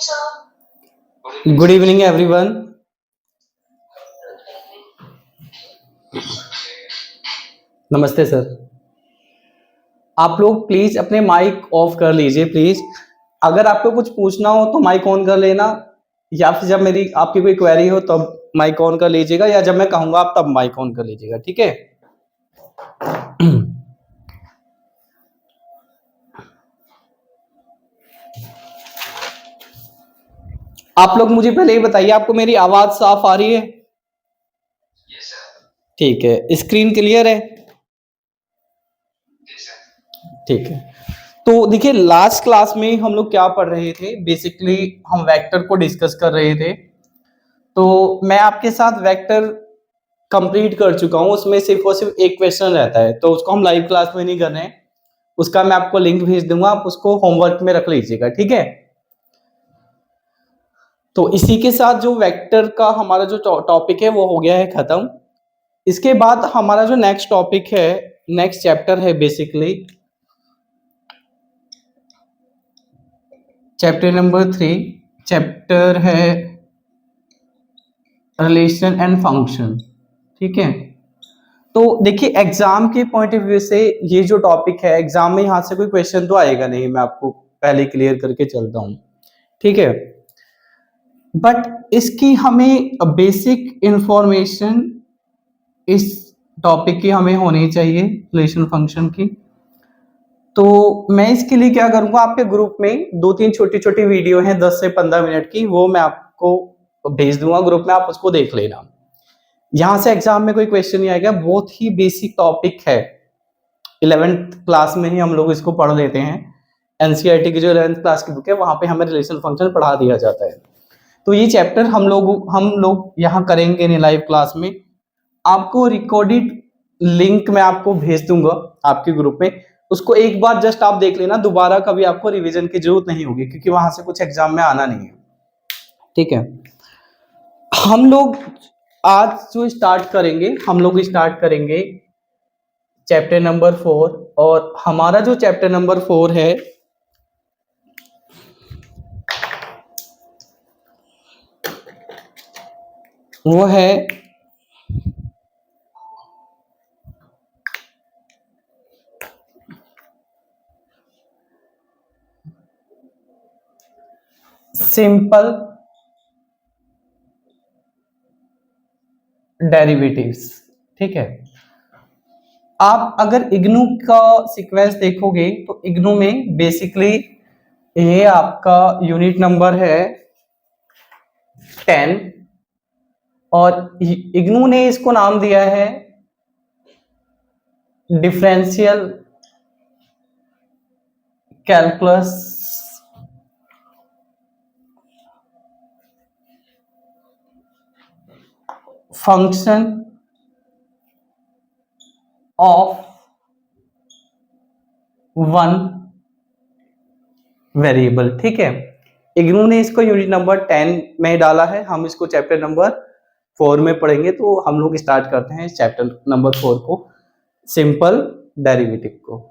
Good evening, everyone. नमस्ते sir. आप लोग प्लीज अपने माइक ऑफ कर लीजिए प्लीज। अगर आपको कुछ पूछना हो तो माइक ऑन कर लेना, या फिर जब मेरी आपकी कोई क्वेरी हो तब माइक ऑन कर लीजिएगा, या जब मैं कहूंगा आप तब माइक ऑन कर लीजिएगा, ठीक है। आप लोग मुझे पहले ये बताइए, आपको मेरी आवाज साफ आ रही है? ठीक है। स्क्रीन क्लियर है? ठीक है। तो देखिए, लास्ट क्लास में हम लोग क्या पढ़ रहे थे, बेसिकली हम वेक्टर को डिस्कस कर रहे थे। तो मैं आपके साथ वेक्टर कंप्लीट कर चुका हूं, उसमें सिर्फ और सिर्फ एक क्वेश्चन रहता है, तो उसको हम लाइव क्लास में नहीं कर रहे हैं। उसका मैं आपको लिंक भेज दूंगा, आप उसको होमवर्क में रख लीजिएगा, ठीक है। तो इसी के साथ जो वेक्टर का हमारा जो टॉपिक है वो हो गया है खत्म। इसके बाद हमारा जो नेक्स्ट टॉपिक है, नेक्स्ट चैप्टर है, बेसिकली चैप्टर नंबर 3। चैप्टर है रिलेशन एंड फंक्शन, ठीक है। तो देखिए, एग्जाम के पॉइंट ऑफ व्यू से ये जो टॉपिक है, एग्जाम में यहां से कोई क्वेश्चन तो आएगा नहीं, मैं आपको पहले क्लियर करके चलता हूं, ठीक है। बट इसकी हमें बेसिक इंफॉर्मेशन इस टॉपिक की हमें होनी चाहिए, रिलेशन फंक्शन की। तो मैं इसके लिए क्या करूंगा, आपके ग्रुप में 2-3 छोटी छोटी वीडियो हैं 10 से 15 मिनट की, वो मैं आपको भेज दूंगा ग्रुप में, आप उसको देख लेना। यहां से एग्जाम में कोई क्वेश्चन नहीं आएगा, बहुत ही बेसिक टॉपिक है। 11th क्लास में ही हम लोग इसको पढ़ लेते हैं। एनसीईआरटी की जो 11th क्लास की बुक है, वहां पे हमें रिलेशन फंक्शन पढ़ा दिया जाता है। तो ये चैप्टर हम लोग यहाँ करेंगे नहीं लाइव क्लास में। आपको रिकॉर्डेड लिंक मैं आपको भेज दूंगा आपके ग्रुप में, उसको एक बार जस्ट आप देख लेना, दोबारा कभी आपको रिवीजन की जरूरत नहीं होगी, क्योंकि वहां से कुछ एग्जाम में आना नहीं है, ठीक है। हम लोग आज जो स्टार्ट करेंगे, हम लोग स्टार्ट करेंगे चैप्टर नंबर 4, और हमारा जो चैप्टर नंबर 4 है वो है सिंपल डेरिवेटिव्स, ठीक है। आप अगर इग्नू का सीक्वेंस देखोगे तो इग्नू में बेसिकली ये आपका यूनिट नंबर है 10, और इग्नू ने इसको नाम दिया है differential calculus function of one variable, ठीक है। इग्नू ने इसको यूनिट नंबर 10 में डाला है, हम इसको चैप्टर नंबर 4 में पढ़ेंगे। तो हम लोग स्टार्ट करते हैं चैप्टर नंबर 4 को, सिंपल डेरिवेटिव को।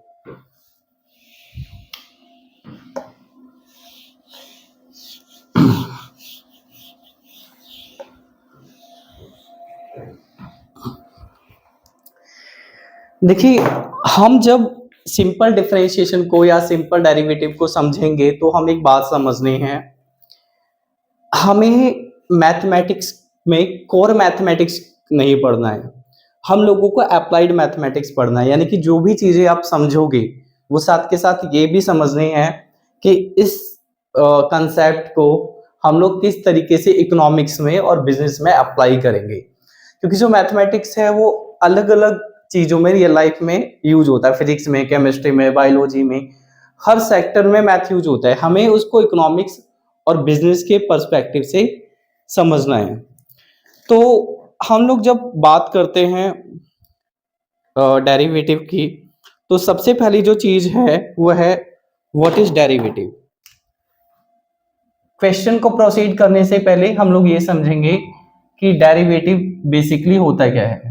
देखिए, हम जब सिंपल डिफरेंशिएशन को या सिंपल डेरिवेटिव को समझेंगे तो हम एक बात समझनी है, हमें मैथमेटिक्स में कोर मैथमेटिक्स नहीं पढ़ना है, हम लोगों को अप्लाइड मैथमेटिक्स पढ़ना है। यानी कि जो भी चीजें आप समझोगे वो साथ के साथ ये भी समझनी है कि इस कंसेप्ट को हम लोग किस तरीके से इकोनॉमिक्स में और बिजनेस में अप्लाई करेंगे। क्योंकि जो मैथमेटिक्स है वो अलग अलग चीजों में रियल लाइफ में यूज होता है, फिजिक्स में, केमिस्ट्री में, बायोलॉजी में, हर सेक्टर में मैथ यूज होता है। हमें उसको इकोनॉमिक्स और बिजनेस के पर्सपेक्टिव से समझना है। तो हम लोग जब बात करते हैं डेरिवेटिव की, तो सबसे पहली जो चीज है वो है व्हाट इज डेरिवेटिव। क्वेश्चन को प्रोसीड करने से पहले हम लोग ये समझेंगे कि डेरिवेटिव बेसिकली होता क्या है।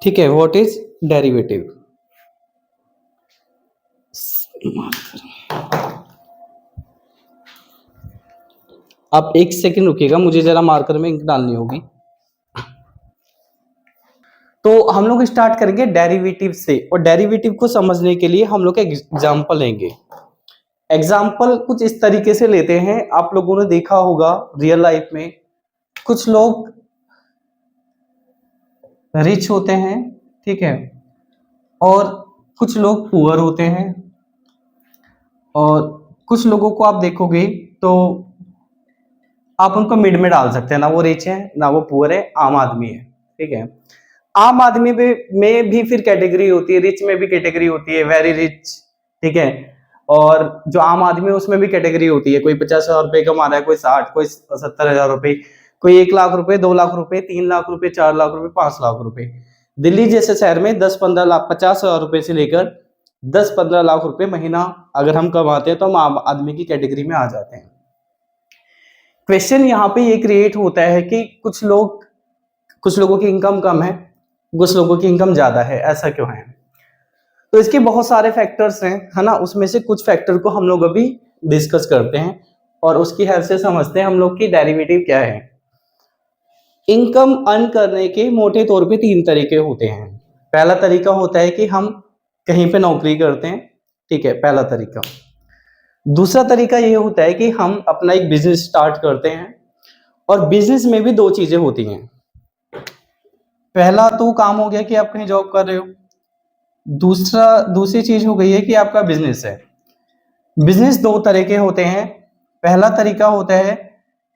ठीक है, व्हाट इज डेरिवेटिव। आप एक सेकंड रुकिएगा, मुझे जरा मार्कर में इंक डालनी होगी। तो हम लोग स्टार्ट करेंगे डेरिवेटिव से, और डेरिवेटिव को समझने के लिए हम लोग एक एग्जांपल लेंगे। एग्जांपल कुछ इस तरीके से लेते हैं, आप लोगों ने देखा होगा रियल लाइफ में कुछ लोग रिच होते हैं, ठीक है, और कुछ लोग पुअर होते हैं, और कुछ लोगों को आप देखोगे तो आप उनको मिड में डाल सकते हैं, ना वो रिच है ना वो पुअर है, आम आदमी है, ठीक है। आम आदमी में भी फिर कैटेगरी होती है, रिच में भी कैटेगरी होती है, वेरी रिच, ठीक है, और जो आम आदमी है उसमें भी कैटेगरी होती है, कोई 50,000 रुपए कमा रहा है, कोई 60, कोई 70,000 रुपए, कोई 1 लाख रुपए, 2 लाख रुपए, 3 लाख रुपए, 4 लाख रुपए, 5 लाख रुपए। दिल्ली जैसे शहर में 10-15 लाख, 50,000 रुपए से लेकर 10-15 लाख रुपए महीना अगर हम कमाते हैं तो हम आम आदमी की कैटेगरी में आ जाते हैं। क्वेश्चन यहाँ पे ये क्रिएट होता है कि कुछ लोगों की इनकम कम है, कुछ लोगों की इनकम ज्यादा है, ऐसा क्यों है? तो इसके बहुत सारे फैक्टर्स हैं, है ना। उसमें से कुछ फैक्टर को हम लोग अभी डिस्कस करते हैं और उसकी हेल्प से समझते हैं हम लोग की डेरिवेटिव क्या है। इनकम अर्न करने के मोटे तौर पे 3 तरीके होते हैं। पहला तरीका होता है कि हम कहीं पे नौकरी करते हैं, ठीक है, पहला तरीका। दूसरा तरीका ये होता है कि हम अपना एक बिजनेस स्टार्ट करते हैं, और बिजनेस में भी 2 चीजें होती हैं। पहला तो काम हो गया कि आप कहीं जॉब कर रहे हो, दूसरी चीज हो गई है कि आपका बिजनेस है। बिजनेस 2 तरह के होते हैं। पहला तरीका होता है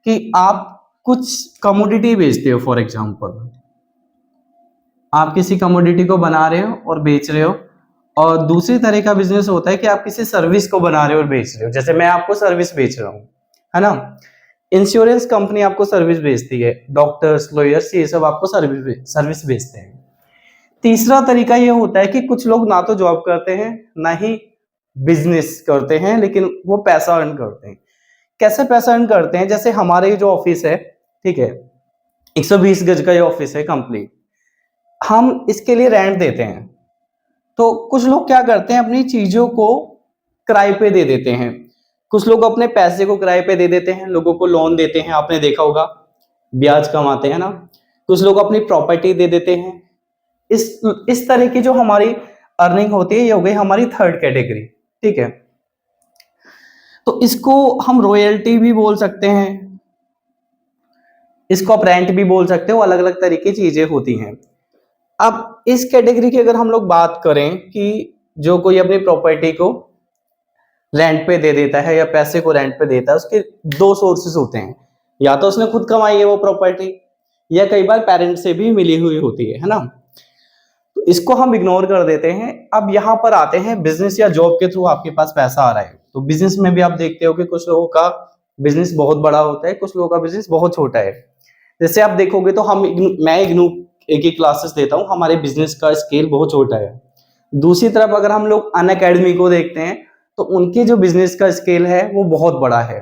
कि आप कुछ कमोडिटी बेचते हो, फॉर एग्जांपल आप किसी कमोडिटी को बना रहे हो और बेच रहे हो, और दूसरी तरह का बिजनेस होता है कि आप किसी सर्विस को बना रहे हो और बेच रहे हो। जैसे मैं आपको सर्विस बेच रहा हूँ, है ना। इंश्योरेंस कंपनी आपको सर्विस बेचती है, डॉक्टर्स, लॉयर्स, ये सब आपको सर्विस बेचते हैं। तीसरा तरीका ये होता है कि कुछ लोग ना तो जॉब करते हैं ना ही बिजनेस करते हैं, लेकिन वो पैसा अर्न करते हैं। कैसे पैसा अर्न करते हैं? जैसे हमारे जो ऑफिस है, ठीक है, 120 गज का ये ऑफिस है कंप्लीट, हम इसके लिए रेंट देते हैं। तो कुछ लोग क्या करते हैं, अपनी चीजों को किराए पे दे देते हैं, कुछ लोग अपने पैसे को किराए पे दे देते हैं, लोगों को लोन देते हैं, आपने देखा होगा, ब्याज कमाते हैं ना। कुछ लोग अपनी प्रॉपर्टी दे देते हैं। इस तरह की जो हमारी अर्निंग होती है, ये हो गई हमारी थर्ड कैटेगरी, ठीक है। तो इसको हम रॉयल्टी भी बोल सकते हैं, इसको आप रेंट भी बोल सकते हो, अलग अलग तरह की चीजें होती हैं। अब इस कैटेगरी की अगर हम लोग बात करें कि जो कोई अपनी प्रॉपर्टी को रेंट पे दे देता है या पैसे को रेंट पे देता है, उसके 2 सोर्सेस होते हैं। या तो उसने खुद कमाई है वो प्रॉपर्टी, या कई बार पेरेंट से भी मिली हुई होती है ना। तो इसको हम इग्नोर कर देते हैं। अब यहाँ पर आते हैं, बिजनेस या जॉब के थ्रू आपके पास पैसा आ रहा है, तो बिजनेस में भी आप देखते हो कि कुछ लोगों का बिजनेस बहुत बड़ा होता है, कुछ लोगों का बिजनेस बहुत छोटा है। जैसे आप देखोगे तो मैं इग्नू एक ही क्लासेस देता हूँ, हमारे बिजनेस का स्केल बहुत छोटा है। दूसरी तरफ अगर हम लोग अनअकैडमी को देखते हैं तो उनके जो बिजनेस का स्केल है वो बहुत बड़ा है।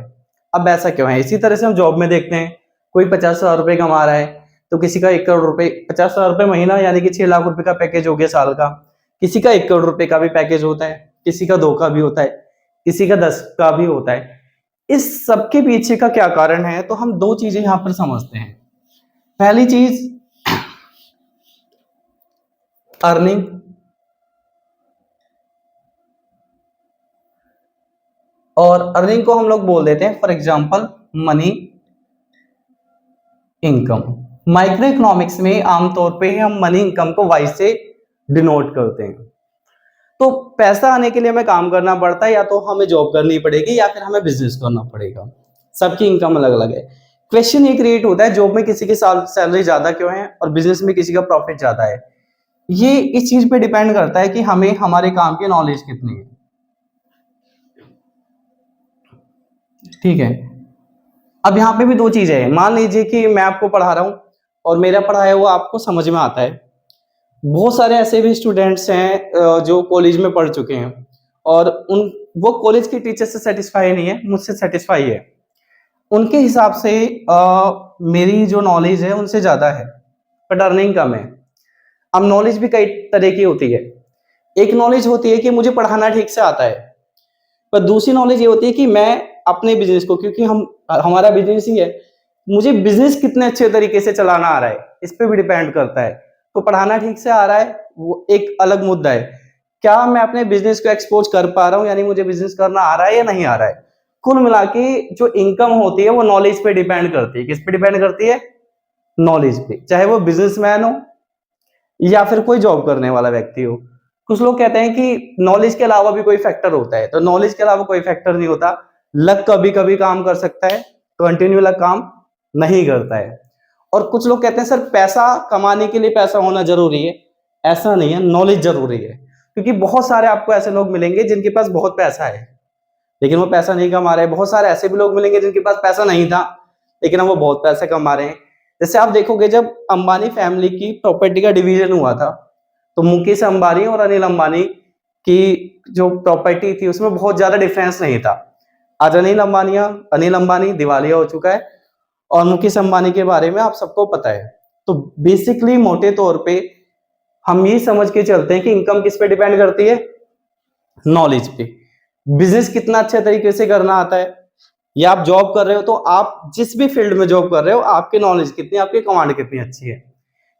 अब ऐसा क्यों है? इसी तरह से हम जॉब में देखते हैं, कोई 50,000 रुपए कमा रहा है तो किसी का 1 करोड़ रुपए, 50,000 रुपए महीना यानी कि 6 लाख रुपए का पैकेज हो गया साल का। किसी का 1 करोड़ रुपए का भी पैकेज होता है, किसी का 2 का भी होता है, किसी का 10 का भी होता है। इस सबके पीछे का क्या कारण है? तो हम 2 चीजें यहां पर समझते हैं। पहली चीज अर्निंग, और अर्निंग को हम लोग बोल देते हैं for example money income. Micro economics में आमतौर पे हम मनी इनकम को वाई से डिनोट करते हैं। तो पैसा आने के लिए हमें काम करना पड़ता है, या तो हमें जॉब करनी पड़ेगी या फिर हमें बिजनेस करना पड़ेगा। सबकी इनकम अलग अलग है। क्वेश्चन ये क्रिएट होता है, जॉब में किसी की सैलरी ज्यादा क्यों है और बिजनेस में किसी का प्रॉफिट ज्यादा है? ये इस चीज पे डिपेंड करता है कि हमें हमारे काम की नॉलेज कितनी है, ठीक है। अब यहाँ पे भी 2 चीजें हैं। मान लीजिए कि मैं आपको पढ़ा रहा हूँ और मेरा पढ़ाया हुआ आपको समझ में आता है। बहुत सारे ऐसे भी स्टूडेंट्स हैं जो कॉलेज में पढ़ चुके हैं और वो कॉलेज के टीचर से सेटिस्फाई नहीं है, मुझसे सेटिस्फाई है। उनके हिसाब से मेरी जो नॉलेज है उनसे ज्यादा है, बट अर्निंग कम है। अब नॉलेज भी कई तरह की होती है। एक नॉलेज होती है कि मुझे पढ़ाना ठीक से आता है, पर दूसरी नॉलेज ये होती है कि मैं अपने बिजनेस को, क्योंकि हमारा बिजनेस ही है, मुझे बिजनेस कितने अच्छे तरीके से चलाना आ रहा है इस पे भी डिपेंड करता है। तो पढ़ाना ठीक से आ रहा है वो एक अलग मुद्दा है, क्या मैं अपने बिजनेस को एक्सपोज कर पा रहा हूँ, यानी मुझे बिजनेस करना आ रहा है या नहीं आ रहा है। कुल मिला के जो इनकम होती है वो नॉलेज पे डिपेंड करती है। किस पे डिपेंड करती है? नॉलेज पे, चाहे वो बिजनेसमैन हो या फिर कोई जॉब करने वाला व्यक्ति हो। कुछ लोग कहते हैं कि नॉलेज के अलावा भी कोई फैक्टर होता है, तो नॉलेज के अलावा कोई फैक्टर नहीं होता। लक कभी कभी काम कर सकता है, कंटिन्यू लक काम नहीं करता है। और कुछ लोग कहते हैं सर पैसा कमाने के लिए पैसा होना जरूरी है, ऐसा नहीं है, नॉलेज जरूरी है। क्योंकि बहुत सारे आपको ऐसे लोग मिलेंगे जिनके पास बहुत पैसा है लेकिन वो पैसा नहीं कमा रहे, बहुत सारे ऐसे भी लोग मिलेंगे जिनके पास पैसा नहीं था लेकिन अब वो बहुत पैसे कमा रहे हैं। जैसे आप देखोगे जब अंबानी फैमिली की प्रॉपर्टी का डिवीजन हुआ था तो मुकेश अंबानी और अनिल अंबानी की जो प्रॉपर्टी थी उसमें बहुत ज्यादा डिफरेंस नहीं था। आज अनिल अंबानी दिवालिया हो चुका है और मुकेश अंबानी के बारे में आप सबको पता है। तो बेसिकली मोटे तौर पे हम ये समझ के चलते हैं कि इनकम किस पे डिपेंड करती है? नॉलेज पे। बिजनेस कितना अच्छे तरीके से करना आता है, या आप जॉब कर रहे हो तो आप जिस भी फील्ड में जॉब कर रहे हो आपकी नॉलेज कितनी, आपकी कमांड कितनी अच्छी है।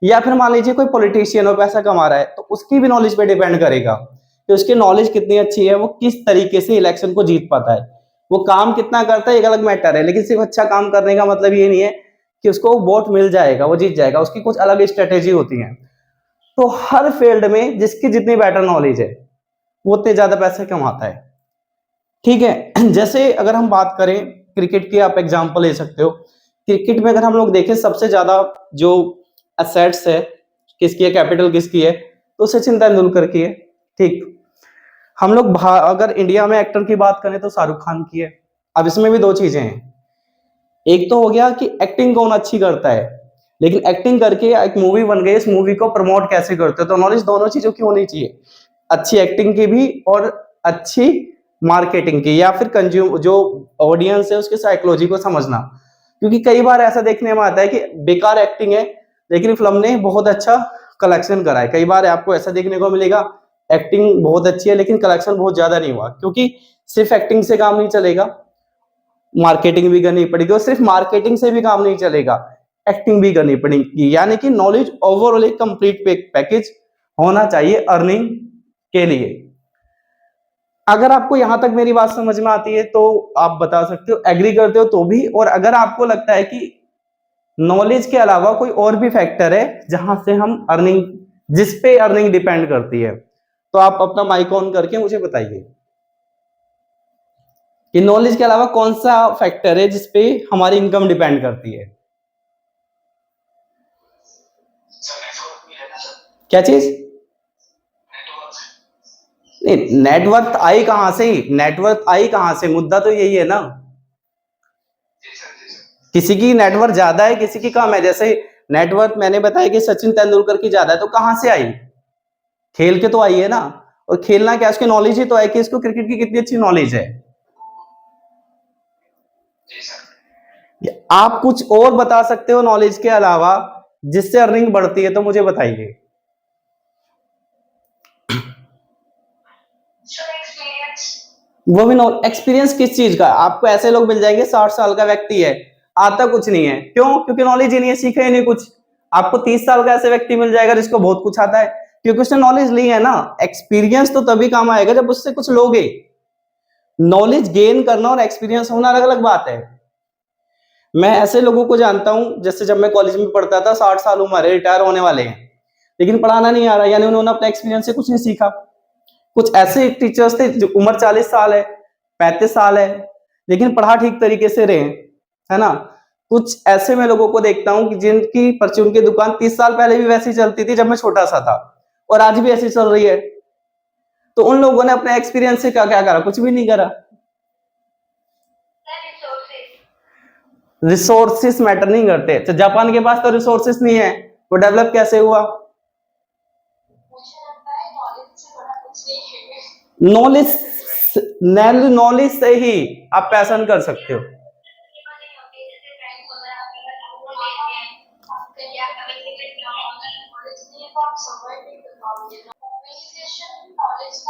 या फिर मान लीजिए कोई पॉलिटिशियन हो पैसा कमा रहा है तो उसकी भी नॉलेज पे डिपेंड करेगा कि उसकी नॉलेज कितनी अच्छी है, वो किस तरीके से इलेक्शन को जीत पाता है। वो काम कितना करता है एक अलग मैटर है, लेकिन सिर्फ अच्छा काम करने का मतलब ये नहीं है कि उसको वोट मिल जाएगा, वो जीत जाएगा। उसकी कुछ अलग स्ट्रेटेजी होती है। तो हर फील्ड में जिसकी जितनी बेटर नॉलेज है वो उतने ज्यादा पैसे कमाता है। ठीक है। जैसे अगर हम बात करें क्रिकेट की, आप एग्जांपल ले सकते हो। क्रिकेट में अगर हम लोग देखें सबसे ज्यादा जो एसेट्स है किसकी है, कैपिटल किसकी है, तो सचिन तेंदुलकर की है। ठीक। हम लोग अगर इंडिया में एक्टर की बात करें तो शाहरुख खान की है। अब इसमें भी दो चीजें हैं, एक तो हो गया कि एक्टिंग कौन अच्छी करता है, लेकिन एक्टिंग करके एक मूवी बन गई, इस मूवी को प्रमोट कैसे करते हो। तो नॉलेज दोनों चीजों की होनी चाहिए, अच्छी एक्टिंग की भी और अच्छी मार्केटिंग की, या फिर कंज्यूम जो ऑडियंस है उसकी साइकोलॉजी को समझना। क्योंकि कई बार ऐसा देखने में आता है कि बेकार एक्टिंग है लेकिन फिल्म ने बहुत अच्छा कलेक्शन करा है। कई बार आपको ऐसा देखने को मिलेगा एक्टिंग बहुत अच्छी है लेकिन कलेक्शन बहुत ज्यादा नहीं हुआ, क्योंकि सिर्फ एक्टिंग से काम नहीं चलेगा, मार्केटिंग भी करनी पड़ेगी। और सिर्फ मार्केटिंग से भी काम नहीं चलेगा, एक्टिंग भी करनी पड़ेगी। यानी कि नॉलेज ओवरऑल एक कंप्लीट पैकेज होना चाहिए अर्निंग के लिए। अगर आपको यहां तक मेरी बात समझ में आती है तो आप बता सकते हो, एग्री करते हो तो भी। और अगर आपको लगता है कि नॉलेज के अलावा कोई और भी फैक्टर है जहां से हम अर्निंग, जिस पे अर्निंग डिपेंड करती है, तो आप अपना माइक ऑन करके मुझे बताइए कि नॉलेज के अलावा कौन सा फैक्टर है जिसपे हमारी इनकम डिपेंड करती है। क्या चीज? नहीं, नेटवर्थ आई कहां से? नेटवर्थ आई कहां से? मुद्दा तो यही है ना, किसी की नेटवर्थ ज्यादा है किसी की कम है। जैसे नेटवर्थ मैंने बताया कि सचिन तेंदुलकर की ज्यादा है, तो कहां से आई? खेल के तो आई है ना। और खेलना क्या, उसकी नॉलेज ही तो है कि इसको क्रिकेट की कितनी अच्छी नॉलेज है। आप कुछ और बता सकते हो नॉलेज के अलावा जिससे अर्निंग बढ़ती है, तो मुझे बताइए। वो भी एक्सपीरियंस किस चीज का? आपको ऐसे लोग मिल जाएंगे 60 साल का व्यक्ति है, आता कुछ नहीं है, क्यों? क्योंकि नॉलेज ही नहीं है, सीखा ही नहीं कुछ। आपको 30 साल का ऐसे व्यक्ति मिल जाएगा जिसको बहुत कुछ आता है, क्योंकि उसने नॉलेज ली है ना। एक्सपीरियंस तो तभी काम आएगा जब उससे कुछ लोगे। नॉलेज गेन करना और एक्सपीरियंस होना अलग अलग बात है। मैं ऐसे लोगों को जानता हूं, जैसे जब मैं कॉलेज में पढ़ता था, 60 साल उम्र है, रिटायर होने वाले हैं, लेकिन पढ़ाना नहीं आ रहा, यानी उन्होंने अपने एक्सपीरियंस से कुछ नहीं सीखा। कुछ ऐसे टीचर्स थे जो उम्र 40 साल है, 35 साल है, लेकिन पढ़ा ठीक तरीके से रहे, है ना। कुछ ऐसे मैं लोगों को देखता हूं कि जिनकी परचून की दुकान 30 साल पहले भी वैसी चलती थी जब मैं छोटा सा था, और आज भी ऐसी चल रही है। तो उन लोगों ने अपने एक्सपीरियंस से क्या क्या करा? कुछ भी नहीं करा। रिसोर्सेस मैटर नहीं करते। तो जापान के पास तो रिसोर्सेस नहीं है, वो डेवलप कैसे हुआ? नॉलेज, नॉलेज से ही आप पैसा कर सकते हो।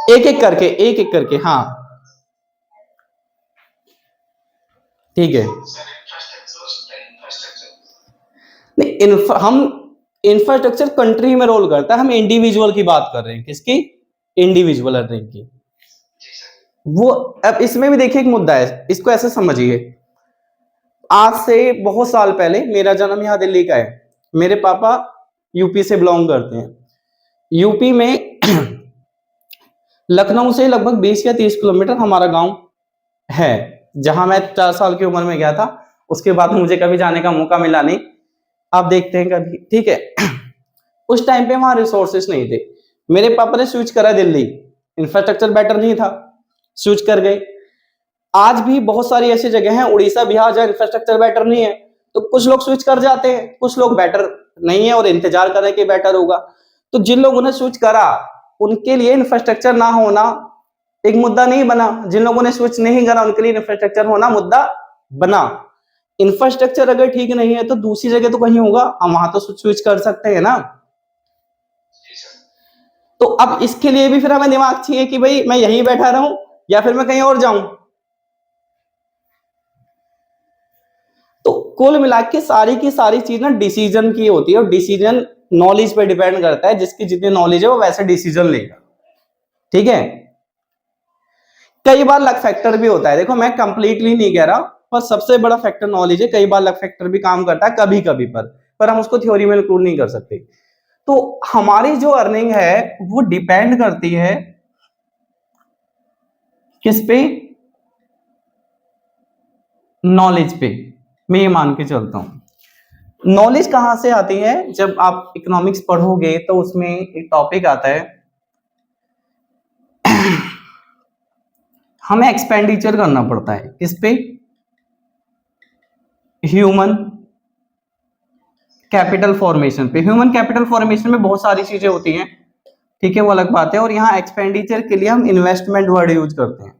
एक एक करके हाँ। ठीक है। नहीं, हम इंफ्रास्ट्रक्चर कंट्री में रोल करता है, हम इंडिविजुअल की बात कर रहे हैं। किसकी? इंडिविजुअल अर्निंग की। वो अब इसमें भी देखिए एक मुद्दा है, इसको ऐसे समझिए। आज से बहुत साल पहले, मेरा जन्म यहाँ दिल्ली का है, मेरे पापा यूपी से बिलोंग करते हैं। यूपी में लखनऊ से लगभग 20 या 30 किलोमीटर हमारा गांव है, जहां मैं 4 साल की उम्र में गया था। उसके बाद मुझे कभी जाने का मौका मिला नहीं, आप देखते हैं कभी, ठीक है। उस टाइम पे वहां रिसोर्सेस नहीं थे, मेरे पापा ने स्विच करा दिल्ली, इंफ्रास्ट्रक्चर बेटर नहीं था, स्विच कर गए। आज भी बहुत सारी ऐसी जगह हैं, उड़ीसा बिहार, जहाँ इंफ्रास्ट्रक्चर बेटर नहीं है, तो कुछ लोग स्विच कर जाते हैं, कुछ लोग बेटर नहीं है और इंतजार कर रहे हैं कि बेटर होगा। तो जिन लोगों ने स्विच करा उनके लिए इंफ्रास्ट्रक्चर ना होना एक मुद्दा नहीं बना, जिन लोगों ने स्विच नहीं करा उनके लिए इंफ्रास्ट्रक्चर होना मुद्दा बना। इंफ्रास्ट्रक्चर अगर ठीक नहीं है तो दूसरी जगह तो कहीं होगा, हम वहां तो स्विच कर सकते हैं ना। तो अब इसके लिए भी फिर हमें दिमाग चाहिए कि भाई मैं यहीं बैठा रहूं या फिर मैं कहीं और जाऊं। तो कुल मिला के सारी की सारी चीज ना डिसीजन की होती है, और डिसीजन नॉलेज पे डिपेंड करता है। जिसकी जितनी नॉलेज है वो वैसे डिसीजन लेगा, ठीक है। कई बार लक फैक्टर भी होता है, देखो मैं कंप्लीटली नहीं कह रहा, पर सबसे बड़ा फैक्टर नॉलेज है। कई बार लक फैक्टर भी काम करता है कभी कभी, पर हम उसको थ्योरी में इंक्लूड नहीं कर सकते। तो हमारी जो अर्निंग है वो डिपेंड करती है किस पे? नॉलेज पे। मैं ये मान के चलता हूं। नॉलेज कहां से आती है? जब आप इकोनॉमिक्स पढ़ोगे तो उसमें एक टॉपिक आता है, हमें एक्सपेंडिचर करना पड़ता है किस पे? ह्यूमन कैपिटल फॉर्मेशन पे। ह्यूमन कैपिटल फॉर्मेशन में बहुत सारी चीजें होती हैं, ठीक है, वो अलग बात है। और यहाँ एक्सपेंडिचर के लिए हम इन्वेस्टमेंट वर्ड यूज करते हैं,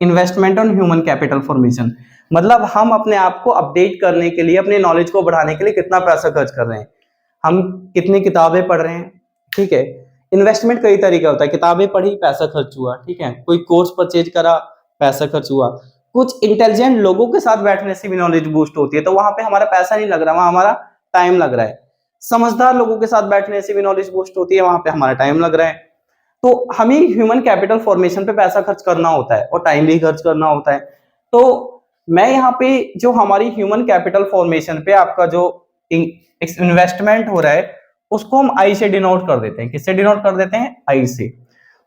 investment on human capital formation. मतलब हम अपने आप को अपडेट करने के लिए, अपने नॉलेज को बढ़ाने के लिए कितना पैसा खर्च कर रहे हैं, हम कितनी किताबें पढ़ रहे हैं, ठीक है। इन्वेस्टमेंट कई तरीके होता है, किताबें पढ़ी पैसा खर्च हुआ, ठीक है, कोई कोर्स परचेज करा पैसा खर्च हुआ, कुछ इंटेलिजेंट लोगों के साथ बैठने से भी नॉलेज बूस्ट होती है, तो वहां पे हमारा पैसा नहीं लग रहा, वहां हमारा टाइम लग रहा है। समझदार लोगों के साथ बैठने से भी नॉलेज बूस्ट होती है, वहां पे हमारा टाइम लग रहा है। तो हमें ह्यूमन कैपिटल फॉर्मेशन पे पैसा खर्च करना होता है और टाइम भी खर्च करना होता है। तो मैं यहाँ पे जो हमारी ह्यूमन कैपिटल फॉर्मेशन पे आपका जो इन्वेस्टमेंट हो रहा है उसको हम आई से डिनोट कर देते हैं। किससे डिनोट कर देते हैं? आई से।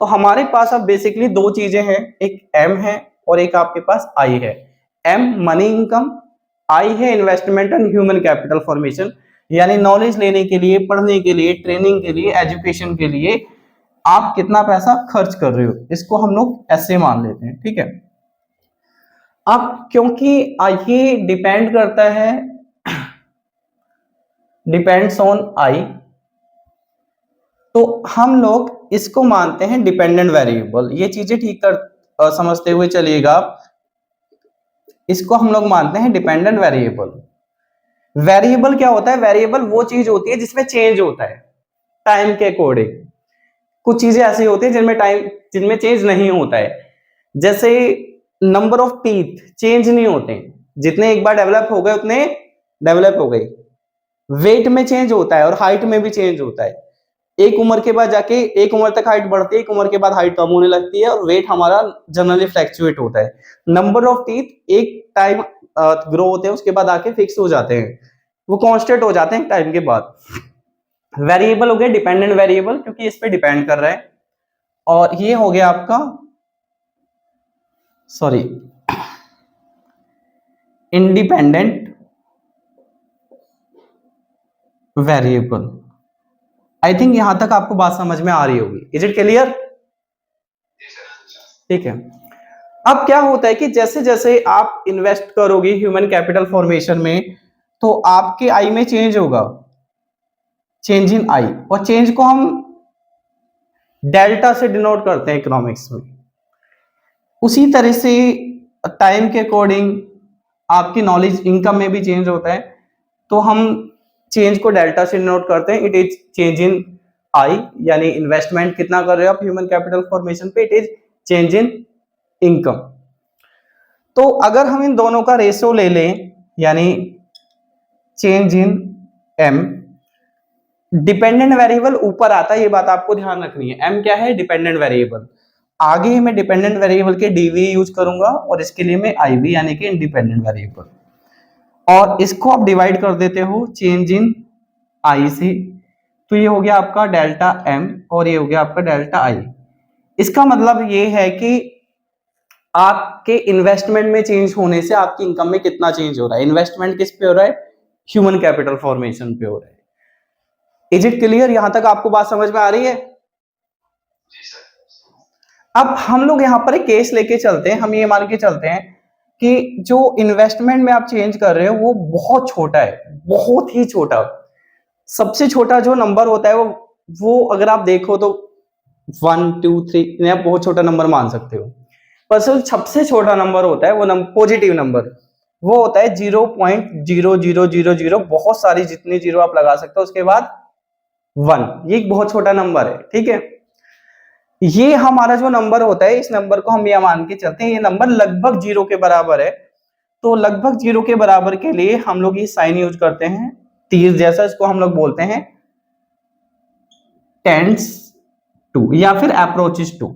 तो हमारे पास अब बेसिकली दो चीजें हैं, एक एम है और एक आपके पास आई है। एम मनी इनकम, आई है investment and human capital formation, यानी नॉलेज लेने के लिए, पढ़ने के लिए, ट्रेनिंग के लिए, एजुकेशन के लिए आप कितना पैसा खर्च कर रहे हो, इसको हम लोग ऐसे मान लेते हैं, ठीक है। अब क्योंकि ये डिपेंड करता है, डिपेंड्स ऑन आई, तो हम लोग इसको मानते हैं डिपेंडेंट वेरिएबल। ये चीजें ठीक कर समझते हुए चलिएगा, इसको हम लोग मानते हैं डिपेंडेंट वेरिएबल। वेरिएबल क्या होता है? वेरिएबल वो चीज होती है जिसमें चेंज होता है टाइम के अकॉर्डिंग। कुछ चीजें ऐसी होती है जिनमें चेंज नहीं होता है, जैसे नंबर ऑफ टीथ चेंज नहीं होते, जितने एक बार डेवलप हो गए उतने डेवलप हो गए। वेट में चेंज होता है और हाइट में भी चेंज होता है। एक उम्र के बाद जाके, एक उम्र तक हाइट बढ़ती है, एक उम्र के बाद हाइट कम होने लगती है और वेट हमारा जनरली फ्लैक्चुएट होता है। नंबर ऑफ टीथ एक टाइम ग्रो होते हैं, उसके बाद आके फिक्स हो जाते हैं, वो कांस्टेंट हो जाते हैं टाइम के बाद। वेरिएबल हो गया डिपेंडेंट वेरिएबल, क्योंकि इस पे डिपेंड कर रहा है। और ये हो गया आपका, sorry, independent variable. I think यहां तक आपको बात समझ में आ रही होगी। Is it clear? ठीक है। अब क्या होता है कि जैसे जैसे आप इन्वेस्ट करोगे ह्यूमन कैपिटल फॉर्मेशन में, तो आपके आई में चेंज होगा, चेंज इन आई, और चेंज को हम डेल्टा से डिनोट करते हैं इकोनॉमिक्स में। उसी तरह से टाइम के अकॉर्डिंग आपकी नॉलेज इनकम में भी चेंज होता है, तो हम चेंज को डेल्टा से डिनोट करते हैं। It is change in I, यानी इन्वेस्टमेंट कितना कर रहे हो आप ह्यूमन कैपिटल फॉर्मेशन पे, it is change in income. तो अगर हम इन दोनों का रेशो ले लें, यानी change in M, dependent variable ऊपर आता है, ये बात आपको ध्यान रखनी है। एम क्या है? Dependent variable. आगे मैं डिपेंडेंट वेरिएबल के डीवी यूज करूंगा और इसके लिए मैं आईवी यानी कि इंडिपेंडेंट वेरिएबल, और इसको आप डिवाइड कर देते हो चेंज इन आई से, तो ये हो गया आपका डेल्टा एम और ये हो गया आपका डेल्टा आई। इसका मतलब ये है कि आपके इन्वेस्टमेंट में चेंज होने से आपकी इनकम में कितना चेंज हो रहा है। इन्वेस्टमेंट किस पे हो रहा है? ह्यूमन कैपिटल फॉर्मेशन पे हो रहा है। Is it clear? यहां तक आपको बात समझ में आ रही है? अब हम लोग यहां पर एक केस लेके चलते हैं, हम ये मान के चलते हैं कि जो इन्वेस्टमेंट में आप चेंज कर रहे हो वो बहुत छोटा है, बहुत ही छोटा। सबसे छोटा जो नंबर होता है वो अगर आप देखो तो 1 2 3 आप बहुत छोटा नंबर मान सकते हो, पर सबसे छोटा नंबर होता है वो पॉजिटिव नंबर, वो होता है 0.0000, बहुत सारी जितनी जीरो आप लगा सकते हो उसके बाद 1, ये एक बहुत छोटा नंबर है। ठीक है, ये हमारा जो नंबर होता है, इस नंबर को हम यह मान के चलते हैं ये नंबर लगभग 0 के बराबर है। तो लगभग 0 के बराबर के लिए हम लोग ये साइन यूज करते हैं तीर जैसा, इसको हम लोग बोलते हैं टेंड्स टू या फिर अप्रोचेस टू,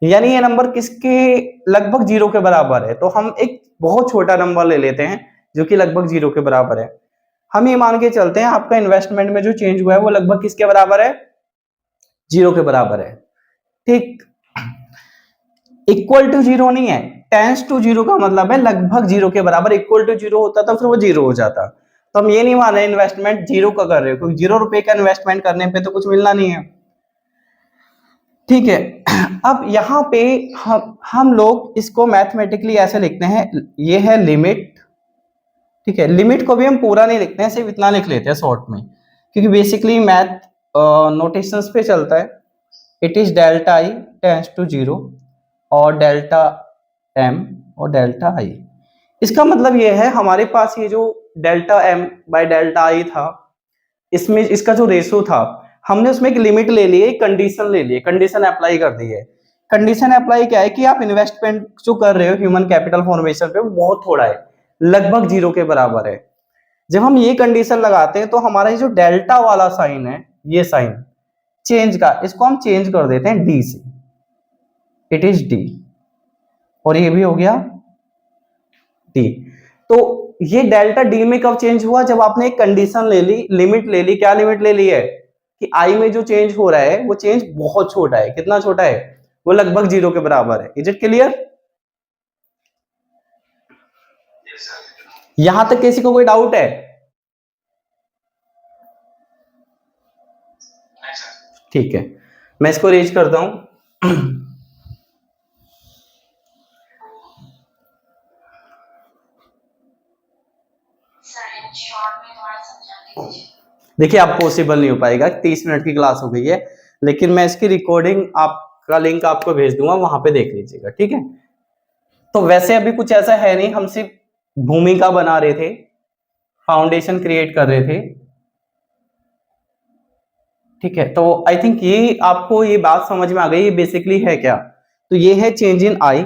यानी ये नंबर किसके लगभग 0 के बराबर है। तो हम एक बहुत छोटा नंबर ले लेते हैं जो कि लगभग 0 के बराबर है। हम ये मान के चलते हैं आपका इन्वेस्टमेंट में जो चेंज हुआ है वो लगभग किसके बराबर है? 0 के बराबर है। ठीक, इक्वल टू 0 नहीं है, टेंस टू 0 का मतलब है लगभग 0 के बराबर। इक्वल टू 0 होता तो फिर वो 0 हो जाता। तो हम ये नहीं मान रहे इन्वेस्टमेंट 0 का कर रहे हो, क्योंकि 0 रुपए का इन्वेस्टमेंट करने पे तो कुछ मिलना नहीं है। ठीक है, अब यहाँ पे हम लोग इसको मैथमेटिकली ऐसे लिखते हैं, ये है लिमिट। ठीक है, लिमिट को भी हम पूरा नहीं लिखते हैं, सिर्फ इतना लिख लेते हैं शॉर्ट में, क्योंकि बेसिकली मैथ नोटेशंस पे चलता है। It is delta I tends to 0 और डेल्टा एम और डेल्टा आई। इसका मतलब ये है हमारे पास ये जो delta M by delta I था, इसमें इसका जो रेशो था हमने उसमें एक लिमिट ले ली है, एक कंडीशन ले ली है, कंडीशन अप्लाई कर दी है। कंडीशन अप्लाई क्या है कि आप इन्वेस्टमेंट जो कर रहे हो ह्यूमन कैपिटल फॉर्मेशन पे वो बहुत थोड़ा है, लगभग 0 के बराबर है। जब हम ये कंडीशन लगाते हैं तो हमारा ये जो डेल्टा वाला साइन है, ये साइन चेंज का, इसको हम चेंज कर देते हैं डी से, इट इज डी, और ये भी हो गया डी। तो ये डेल्टा डी में कब चेंज हुआ? जब आपने एक कंडीशन ले ली, लिमिट ले ली। क्या लिमिट ले ली है? कि आई में जो चेंज हो रहा है वो चेंज बहुत छोटा है। कितना छोटा है? वो लगभग 0 के बराबर है। Is it clear? यहां तक किसी को कोई डाउट है? ठीक है, मैं इसको रेज करता हूं। देखिए, अब पॉसिबल नहीं हो पाएगा, 30 मिनट की क्लास हो गई है, लेकिन मैं इसकी रिकॉर्डिंग आपका लिंक आपको भेज दूंगा, वहां पे देख लीजिएगा। ठीक है, तो वैसे अभी कुछ ऐसा है नहीं, हम सिर्फ भूमिका बना रहे थे, फाउंडेशन क्रिएट कर रहे थे। ठीक है, तो आई थिंक ये आपको ये बात समझ में आ गई। ये बेसिकली है क्या? तो ये है change in I,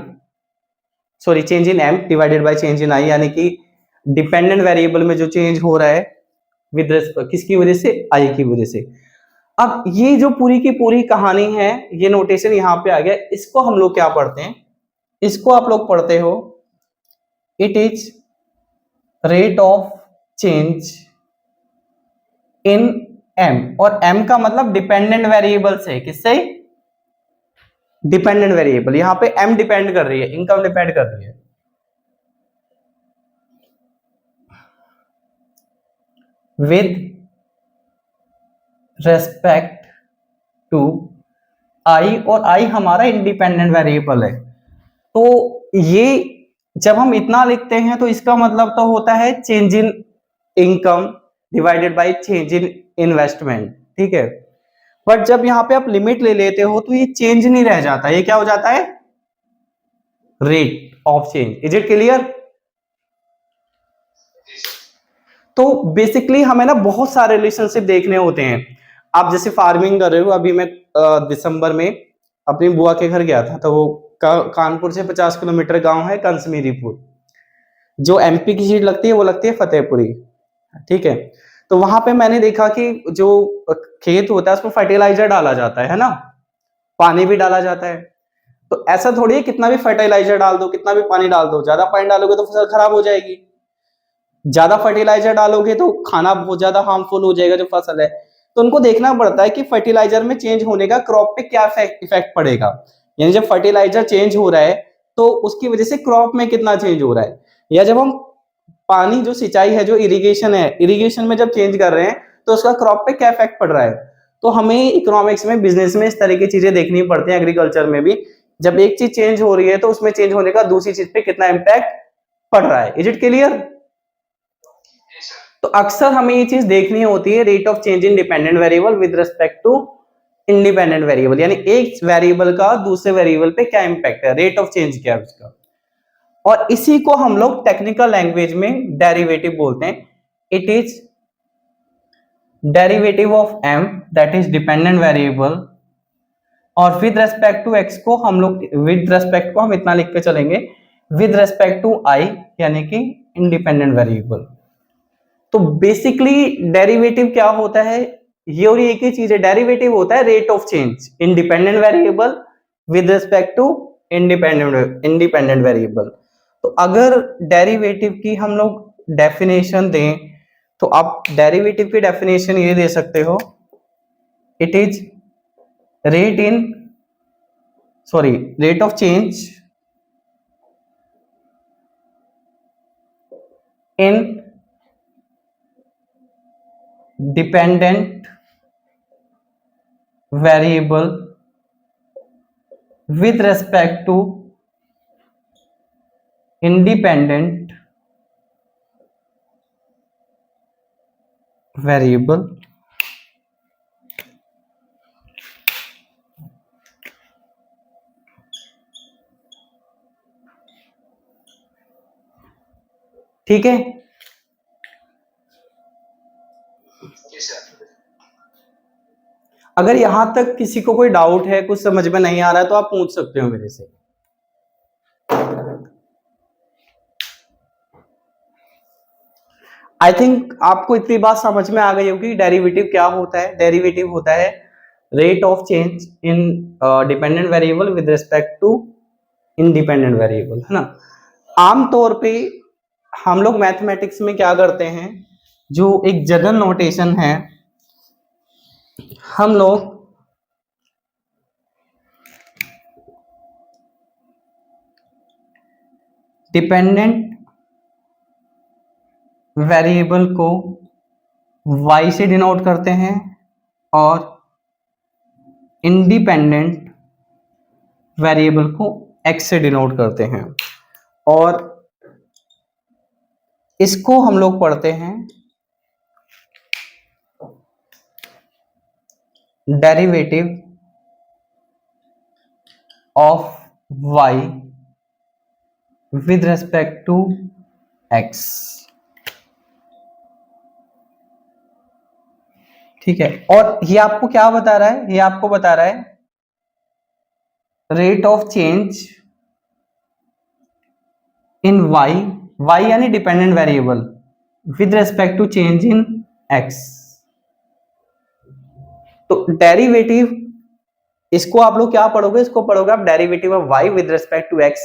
sorry change in M divided by change in I, यानी कि डिपेंडेंट वेरिएबल में जो चेंज हो रहा है विद किसकी वजह से? आई की वजह से। अब ये जो पूरी की पूरी कहानी है, ये नोटेशन यहां पे आ गया, इसको हम लोग क्या पढ़ते हैं? इसको आप लोग पढ़ते हो it is rate of change in M, और एम का मतलब डिपेंडेंट वेरिएबल से, किससे? Dependent variable. यहां पे एम डिपेंड कर रही है, इनकम डिपेंड कर रही है। विद रेस्पेक्ट टू आई, और आई हमारा इंडिपेंडेंट वेरिएबल है। तो ये जब हम इतना लिखते हैं तो इसका मतलब तो होता है change in income divided by change in investment. ठीक है, बट जब यहां पे आप लिमिट ले लेते हो तो ये चेंज नहीं रह जाता, ये क्या हो जाता है? Rate of change. Is it clear? तो बेसिकली हमें ना बहुत सारे रिलेशनशिप देखने होते हैं। आप जैसे फार्मिंग कर रहे हो, अभी मैं दिसंबर में अपनी बुआ के घर गया था, तो वो कानपुर से 50 किलोमीटर गांव है कंसमीरीपुर। जो एमपी की सीट लगती है वो लगती है फतेहपुरी, ठीक है। तो वहां पे मैंने देखा कि जो खेत होता है उसमें फर्टिलाइजर डाला जाता है ना, पानी भी डाला जाता है। तो ऐसा थोड़ी है कितना भी फर्टिलाइजर डाल दो, कितना भी पानी डाल दो, ज्यादा पानी डालोगे तो फसल खराब हो जाएगी, ज्यादा फर्टिलाइजर डालोगे तो खाना बहुत ज्यादा हार्मफुल हो जाएगा जो फसल है। तो उनको देखना पड़ता है कि फर्टिलाइजर में चेंज होने का क्रॉप पे क्या इफेक्ट पड़ेगा, यानी जब फर्टिलाइजर चेंज हो रहा है तो उसकी वजह से क्रॉप में कितना चेंज हो रहा है, या जब हम पानी जो सिंचाई है, जो इरिगेशन है, इरिगेशन में जब चेंज कर रहे हैं तो उसका क्रॉप पे क्या इफेक्ट पड़ रहा है। तो हमें इकोनॉमिक्स में, बिजनेस में इस तरह की चीजें देखनी पड़ती हैं, एग्रीकल्चर में भी। जब एक चीज चेंज हो रही है तो उसमें चेंज होने का दूसरी चीज पे कितना इम्पैक्ट पड़ रहा है। Is it clear? तो अक्सर हमें ये चीज देखनी होती है, rate of change in dependent variable with respect to independent variable, यानी एक वेरिएबल का दूसरे वेरिएबल पे क्या इंपैक्ट है, रेट ऑफ चेंज क्या है उसका। और इसी को हम लोग टेक्निकल लैंग्वेज में डेरिवेटिव बोलते हैं। It is derivative of M that is dependent variable, और विद रेस्पेक्ट टू एक्स को हम लोग, विद रेस्पेक्ट को हम इतना लिख के चलेंगे, विद रेस्पेक्ट टू आई यानी कि इंडिपेंडेंट वेरिएबल। तो बेसिकली डेरिवेटिव क्या होता है, ये और एक ही चीज है। डेरिवेटिव होता है rate of change independent variable with respect to independent variable. तो अगर डेरिवेटिव की हम लोग डेफिनेशन दें तो आप डेरिवेटिव की डेफिनेशन ये दे सकते हो, it is rate of change in dependent variable with respect to independent variable. ठीक है, अगर यहां तक किसी को कोई डाउट है, कुछ समझ में नहीं आ रहा है तो आप पूछ सकते हो मेरे से। आई थिंक आपको इतनी बात समझ में आ गई होगी डेरिवेटिव क्या होता है। डेरिवेटिव होता है rate of change in dependent variable with respect to independent variable, है ना। आमतौर पे हम लोग मैथमेटिक्स में क्या करते हैं, जो एक जनरल नोटेशन है, हम लोग डिपेंडेंट वेरिएबल को y से डिनोट करते हैं और इंडिपेंडेंट वेरिएबल को x से डिनोट करते हैं, और इसको हम लोग पढ़ते हैं derivative of y with respect to x। ठीक है, और ये आपको क्या बता रहा है, ये आपको बता रहा है rate of change in y यानी dependent variable with respect to change in x। तो डेरिवेटिव, इसको आप लोग क्या पढ़ोगे, इसको पढ़ोगे आप derivative of y with respect to x।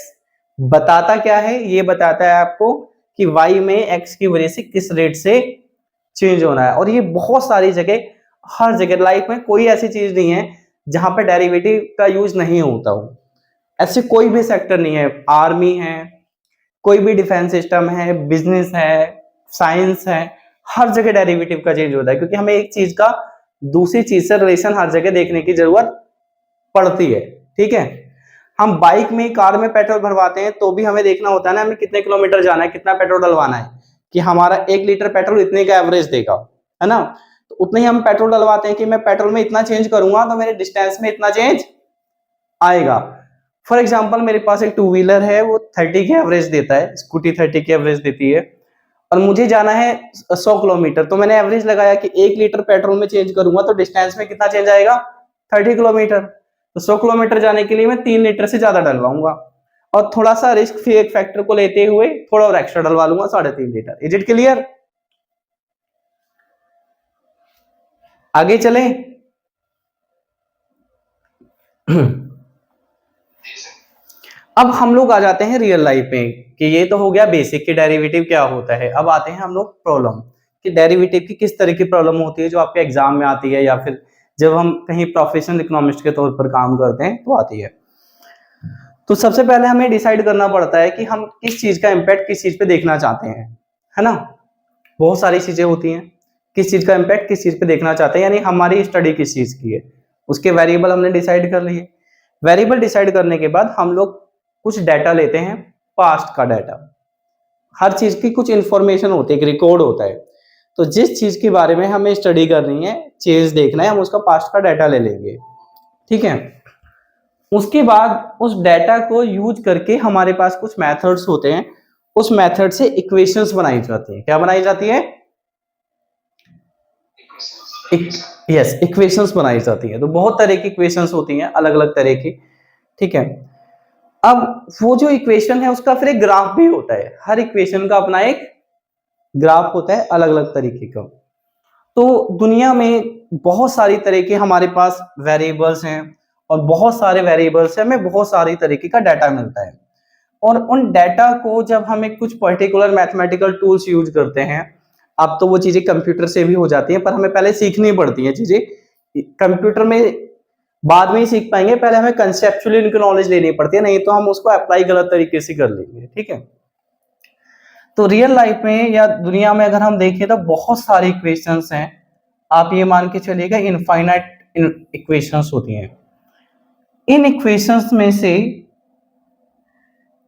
बताता क्या है, ये बताता है आपको कि y में x की वजह से किस रेट से चेंज होना है। और ये बहुत सारी जगह, हर जगह लाइफ में कोई ऐसी चीज नहीं है जहां पर डेरिवेटिव का यूज नहीं होता हो। ऐसे कोई भी सेक्टर नहीं है, आर्मी है, कोई भी डिफेंस सिस्टम है, बिजनेस है, साइंस है, हर जगह डेरिवेटिव का चेंज होता है, क्योंकि हमें एक चीज का दूसरी चीज से रिलेशन हर जगह देखने की जरूरत पड़ती है। ठीक है, हम बाइक में, कार में पेट्रोल भरवाते हैं तो भी हमें देखना होता है ना, हमें कितने किलोमीटर जाना है, कितना पेट्रोल डलवाना है, कि हमारा 1 लीटर पेट्रोल इतने का एवरेज देगा, है ना। तो उतने ही हम पेट्रोल डलवाते हैं कि मैं पेट्रोल में इतना चेंज करूंगा तो मेरे डिस्टेंस में इतना चेंज आएगा। फॉर एग्जांपल मेरे पास एक 2 व्हीलर है, वो 30 की एवरेज देता है, स्कूटी 30 की एवरेज देती है, और मुझे जाना है 100 किलोमीटर। तो मैंने एवरेज लगाया कि 1 लीटर पेट्रोल में चेंज करूंगा तो डिस्टेंस में कितना चेंज आएगा, 30 किलोमीटर। तो 100 किलोमीटर जाने के लिए मैं 3 लीटर से ज्यादा डलवाऊंगा। और थोड़ा सा रिस्क फ्री एक फैक्टर को लेते हुए थोड़ा और एक्स्ट्रा डलवा लूंगा 3.5 लीटर। Is it clear? आगे चले। अब हम लोग आ जाते हैं रियल लाइफ में कि ये तो हो गया बेसिक कि डेरिवेटिव क्या होता है। अब आते हैं हम लोग प्रॉब्लम कि डेरिवेटिव की किस तरह की प्रॉब्लम होती है जो आपके एग्जाम में आती है या फिर जब हम कहीं प्रोफेशनल इकोनॉमिस्ट के तौर पर काम करते हैं तो आती है। तो सबसे पहले हमें डिसाइड करना पड़ता है कि हम किस चीज का इम्पैक्ट किस चीज पे देखना चाहते हैं, है ना। बहुत सारी चीजें होती हैं, किस चीज का इम्पैक्ट किस चीज पे देखना चाहते हैं, यानी हमारी स्टडी किस चीज की है। उसके वेरिएबल हमने डिसाइड कर लिए। वेरिएबल डिसाइड करने के बाद हम लोग कुछ डाटा लेते हैं, पास्ट का डाटा। हर चीज की कुछ इंफॉर्मेशन होती है, एक रिकॉर्ड होता है। तो जिस चीज के बारे में हमें स्टडी करनी है, चीज देखना है, हम उसका पास्ट का डाटा ले लेंगे, ठीक है। उसके बाद उस डाटा को यूज करके हमारे पास कुछ मेथड्स होते हैं, उस मेथड से इक्वेशंस बनाई जाती है। क्या बनाई जाती है? यस, इक्वेशंस बनाई जाती है। तो बहुत तरह की इक्वेशंस होती हैं, अलग अलग तरह की, ठीक है। अब वो जो इक्वेशन है उसका फिर एक ग्राफ भी होता है। हर इक्वेशन का अपना एक ग्राफ होता है अलग अलग तरीके का। तो दुनिया में बहुत सारी तरह के हमारे पास वेरिएबल्स हैं और बहुत सारे वेरिएबल्स से हमें बहुत सारी तरीके का डाटा मिलता है। और उन डाटा को जब हमें कुछ पर्टिकुलर मैथमेटिकल टूल्स यूज करते हैं, अब तो वो चीजें कंप्यूटर से भी हो जाती हैं, पर हमें पहले सीखनी पड़ती हैं चीजें। कंप्यूटर में बाद में ही सीख पाएंगे, पहले हमें कंसेप्चुअली उनकी नॉलेज लेनी पड़ती है, नहीं तो हम उसको अप्लाई गलत तरीके से कर लेंगे, ठीक है। तो रियल लाइफ में या दुनिया में अगर हम देखें तो बहुत सारी इक्वेशंस हैं। आप ये मान के चलिएगा इनफाइनाइट इक्वेशंस होती हैं। इन इक्वेशंस में से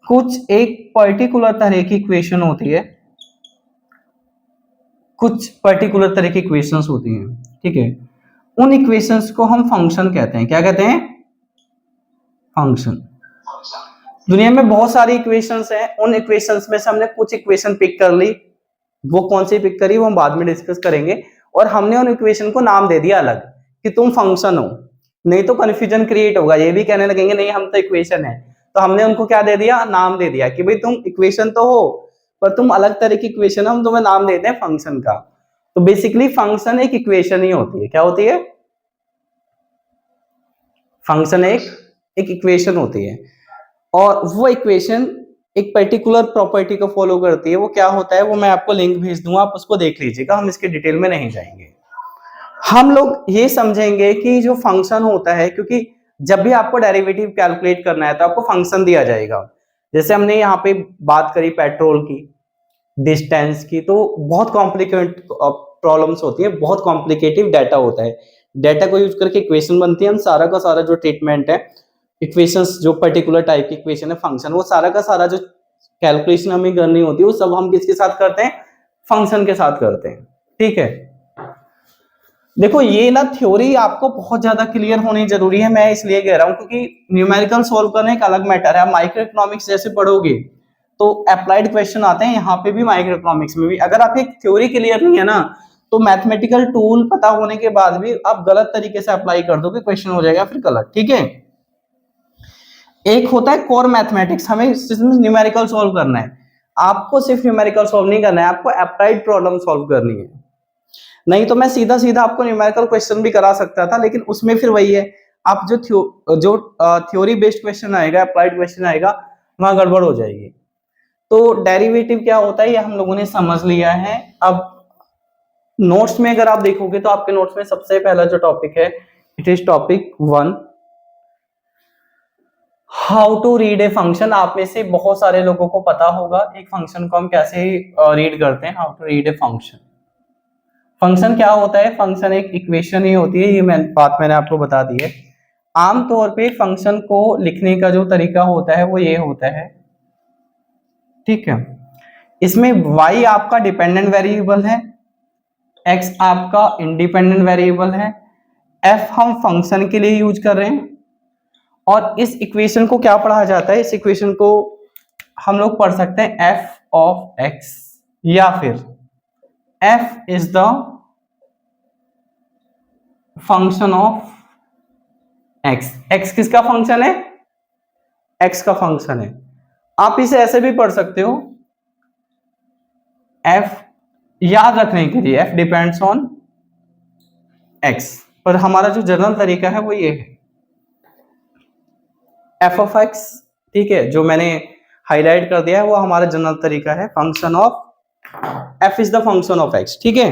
कुछ एक पर्टिकुलर तरह की इक्वेशन होती है, कुछ पर्टिकुलर तरह की इक्वेशंस होती हैं, ठीक है। उन इक्वेशंस को हम फंक्शन कहते हैं। क्या कहते हैं? फंक्शन। दुनिया में बहुत सारी इक्वेशंस हैं, उन इक्वेशंस में से हमने कुछ इक्वेशन पिक कर ली। वो कौन सी पिक करी वो हम बाद में डिस्कस करेंगे। और हमने उन इक्वेशन को नाम दे दिया अलग कि तुम फंक्शन हो, नहीं तो कंफ्यूजन क्रिएट होगा। ये भी कहने लगेंगे नहीं हम तो इक्वेशन है। तो हमने उनको क्या दे दिया? नाम दे दिया कि भाई तुम इक्वेशन तो हो पर तुम अलग तरह की इक्वेशन, हम तुम्हें नाम देते हैं फंक्शन का। तो बेसिकली फंक्शन एक इक्वेशन ही होती है। क्या होती है? फंक्शन एक इक्वेशन होती है। और वो इक्वेशन एक पर्टिकुलर प्रॉपर्टी को फॉलो करती है। वो क्या होता है वो मैं आपको लिंक भेज दूंगा, आप उसको देख लीजिएगा, हम इसके डिटेल में नहीं जाएंगे। हम लोग ये समझेंगे कि जो फंक्शन होता है, क्योंकि जब भी आपको डेरिवेटिव कैलकुलेट करना है तो आपको फंक्शन दिया जाएगा। जैसे हमने यहाँ पे बात करी पेट्रोल की, डिस्टेंस की, तो बहुत कॉम्प्लिकेटेड प्रॉब्लम्स होती है, बहुत कॉम्प्लिकेटिव डाटा होता है। डाटा को यूज करके इक्वेशन बनती है। हम सारा का सारा जो ट्रीटमेंट है इक्वेशंस, जो पर्टिकुलर टाइप की इक्वेशन है फंक्शन, वो सारा का सारा जो कैलकुलेशन हमें करनी होती है वो सब हम किसके साथ करते हैं? फंक्शन के साथ करते हैं, ठीक है। देखो ये ना थ्योरी आपको बहुत ज्यादा क्लियर होनी जरूरी है, मैं इसलिए कह रहा हूं क्योंकि न्यूमेरिकल सॉल्व करना एक अलग मैटर है। आप माइक्रो इकोनॉमिक्स जैसे पढ़ोगे तो अप्लाइड क्वेश्चन आते हैं यहाँ पे भी, माइक्रो इकोनॉमिक्स में भी। अगर आप एक थ्योरी क्लियर नहीं है ना तो मैथमेटिकल टूल पता होने के बाद भी आप गलत तरीके से अप्लाई कर दोगे, क्वेश्चन हो जाएगा फिर गलत, ठीक है। एक होता है कोर मैथमेटिक्स, हमें न्यूमेरिकल सॉल्व करना है। आपको सिर्फ न्यूमेरिकल सॉल्व नहीं करना है, आपको अप्लाइड प्रॉब्लम सॉल्व करनी है। नहीं तो मैं सीधा सीधा आपको न्यूमेरिकल क्वेश्चन भी करा सकता था, लेकिन उसमें फिर वही है, आप जो थ्योरी बेस्ड क्वेश्चन आएगा, अप्लाइड क्वेश्चन आएगा, वहां गड़बड़ हो जाएगी। तो डेरिवेटिव क्या होता है ये हम लोगों ने समझ लिया है। अब नोट्स में अगर आप देखोगे तो आपके नोट्स में सबसे पहला जो टॉपिक है, it is topic 1, how to read a function. आप में से बहुत सारे लोगों को पता होगा एक फंक्शन को हम कैसे रीड करते हैं, how to read a function. Function क्या होता है? फंक्शन एक इक्वेशन ही होती है, ये मैंने आपको बता दी है। आमतौर पे फंक्शन को लिखने का जो तरीका होता है वो ये होता है, ठीक है। इसमें y आपका डिपेंडेंट वेरिएबल है, x आपका इंडिपेंडेंट वेरिएबल है, f हम फंक्शन के लिए यूज कर रहे हैं। और इस इक्वेशन को क्या पढ़ा जाता है? इस इक्वेशन को हम लोग पढ़ सकते हैं f ऑफ x, या फिर f is the function of x। x किसका फंक्शन है? x का फंक्शन है। आप इसे ऐसे भी पढ़ सकते हो, एफ याद रखने के लिए एफ डिपेंड्स ऑन एक्स, पर हमारा जो जनरल तरीका है वो ये है एफ ऑफ एक्स, ठीक है, जो मैंने हाईलाइट कर दिया है वो हमारा जनरल तरीका है, function of F is the function of x, ठीक है।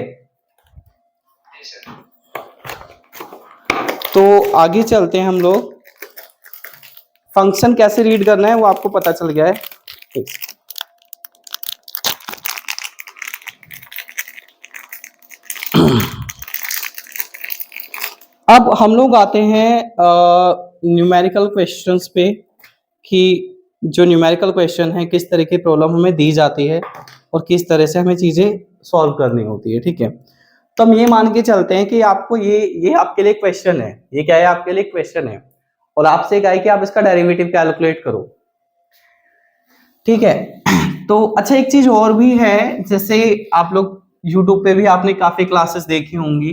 तो आगे चलते हैं हम लोग, फंक्शन कैसे रीड करना है वो आपको पता चल गया है। अब हम लोग आते हैं न्यूमेरिकल क्वेश्चंस पे, कि जो न्यूमेरिकल क्वेश्चन है किस तरह की प्रॉब्लम हमें दी जाती है और किस तरह से हमें चीजें सॉल्व करनी होती है, ठीक है। तो हम ये मान के चलते हैं कि आपको ये आपके लिए क्वेश्चन है, ये क्या है, आपके लिए क्वेश्चन है, और आपसे कहा है कि आप इसका डेरिवेटिव कैलकुलेट करो, ठीक है। तो अच्छा एक चीज और भी है, जैसे आप लोग यूट्यूब पे भी आपने काफी क्लासेस देखी होंगी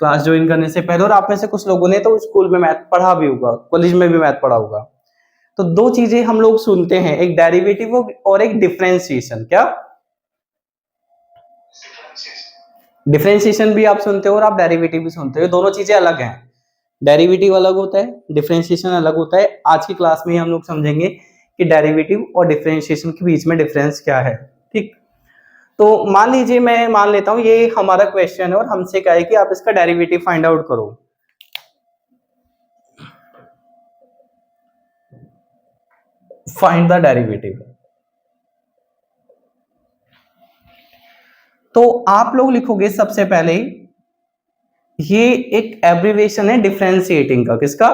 क्लास ज्वाइन करने से पहले, और आप में से कुछ लोगों ने तो स्कूल में मैथ पढ़ा भी होगा, कॉलेज में भी मैथ पढ़ा होगा। तो दो चीजें हम लोग सुनते हैं, एक डेरिवेटिव और एक डिफरेंशिएशन। क्या डिफरेंशिएशन भी आप सुनते हो और आप डेरिवेटिव भी सुनते हो, दोनों चीजें अलग हैं। डेरिवेटिव अलग होता है, डिफरेंशिएशन अलग होता है। आज की क्लास में हम लोग समझेंगे कि डेरिवेटिव और डिफरेंशिएशन के बीच में डिफरेंस क्या है, ठीक। तो मान लीजिए मैं मान लेता हूं ये हमारा क्वेश्चन है और हमसे कहा है कि आप इसका डेरिवेटिव फाइंड आउट करो। Find the derivative. तो आप लोग लिखोगे सबसे पहले, ये एक एब्रिविएशन है डिफरेंशिएटिंग का, किसका,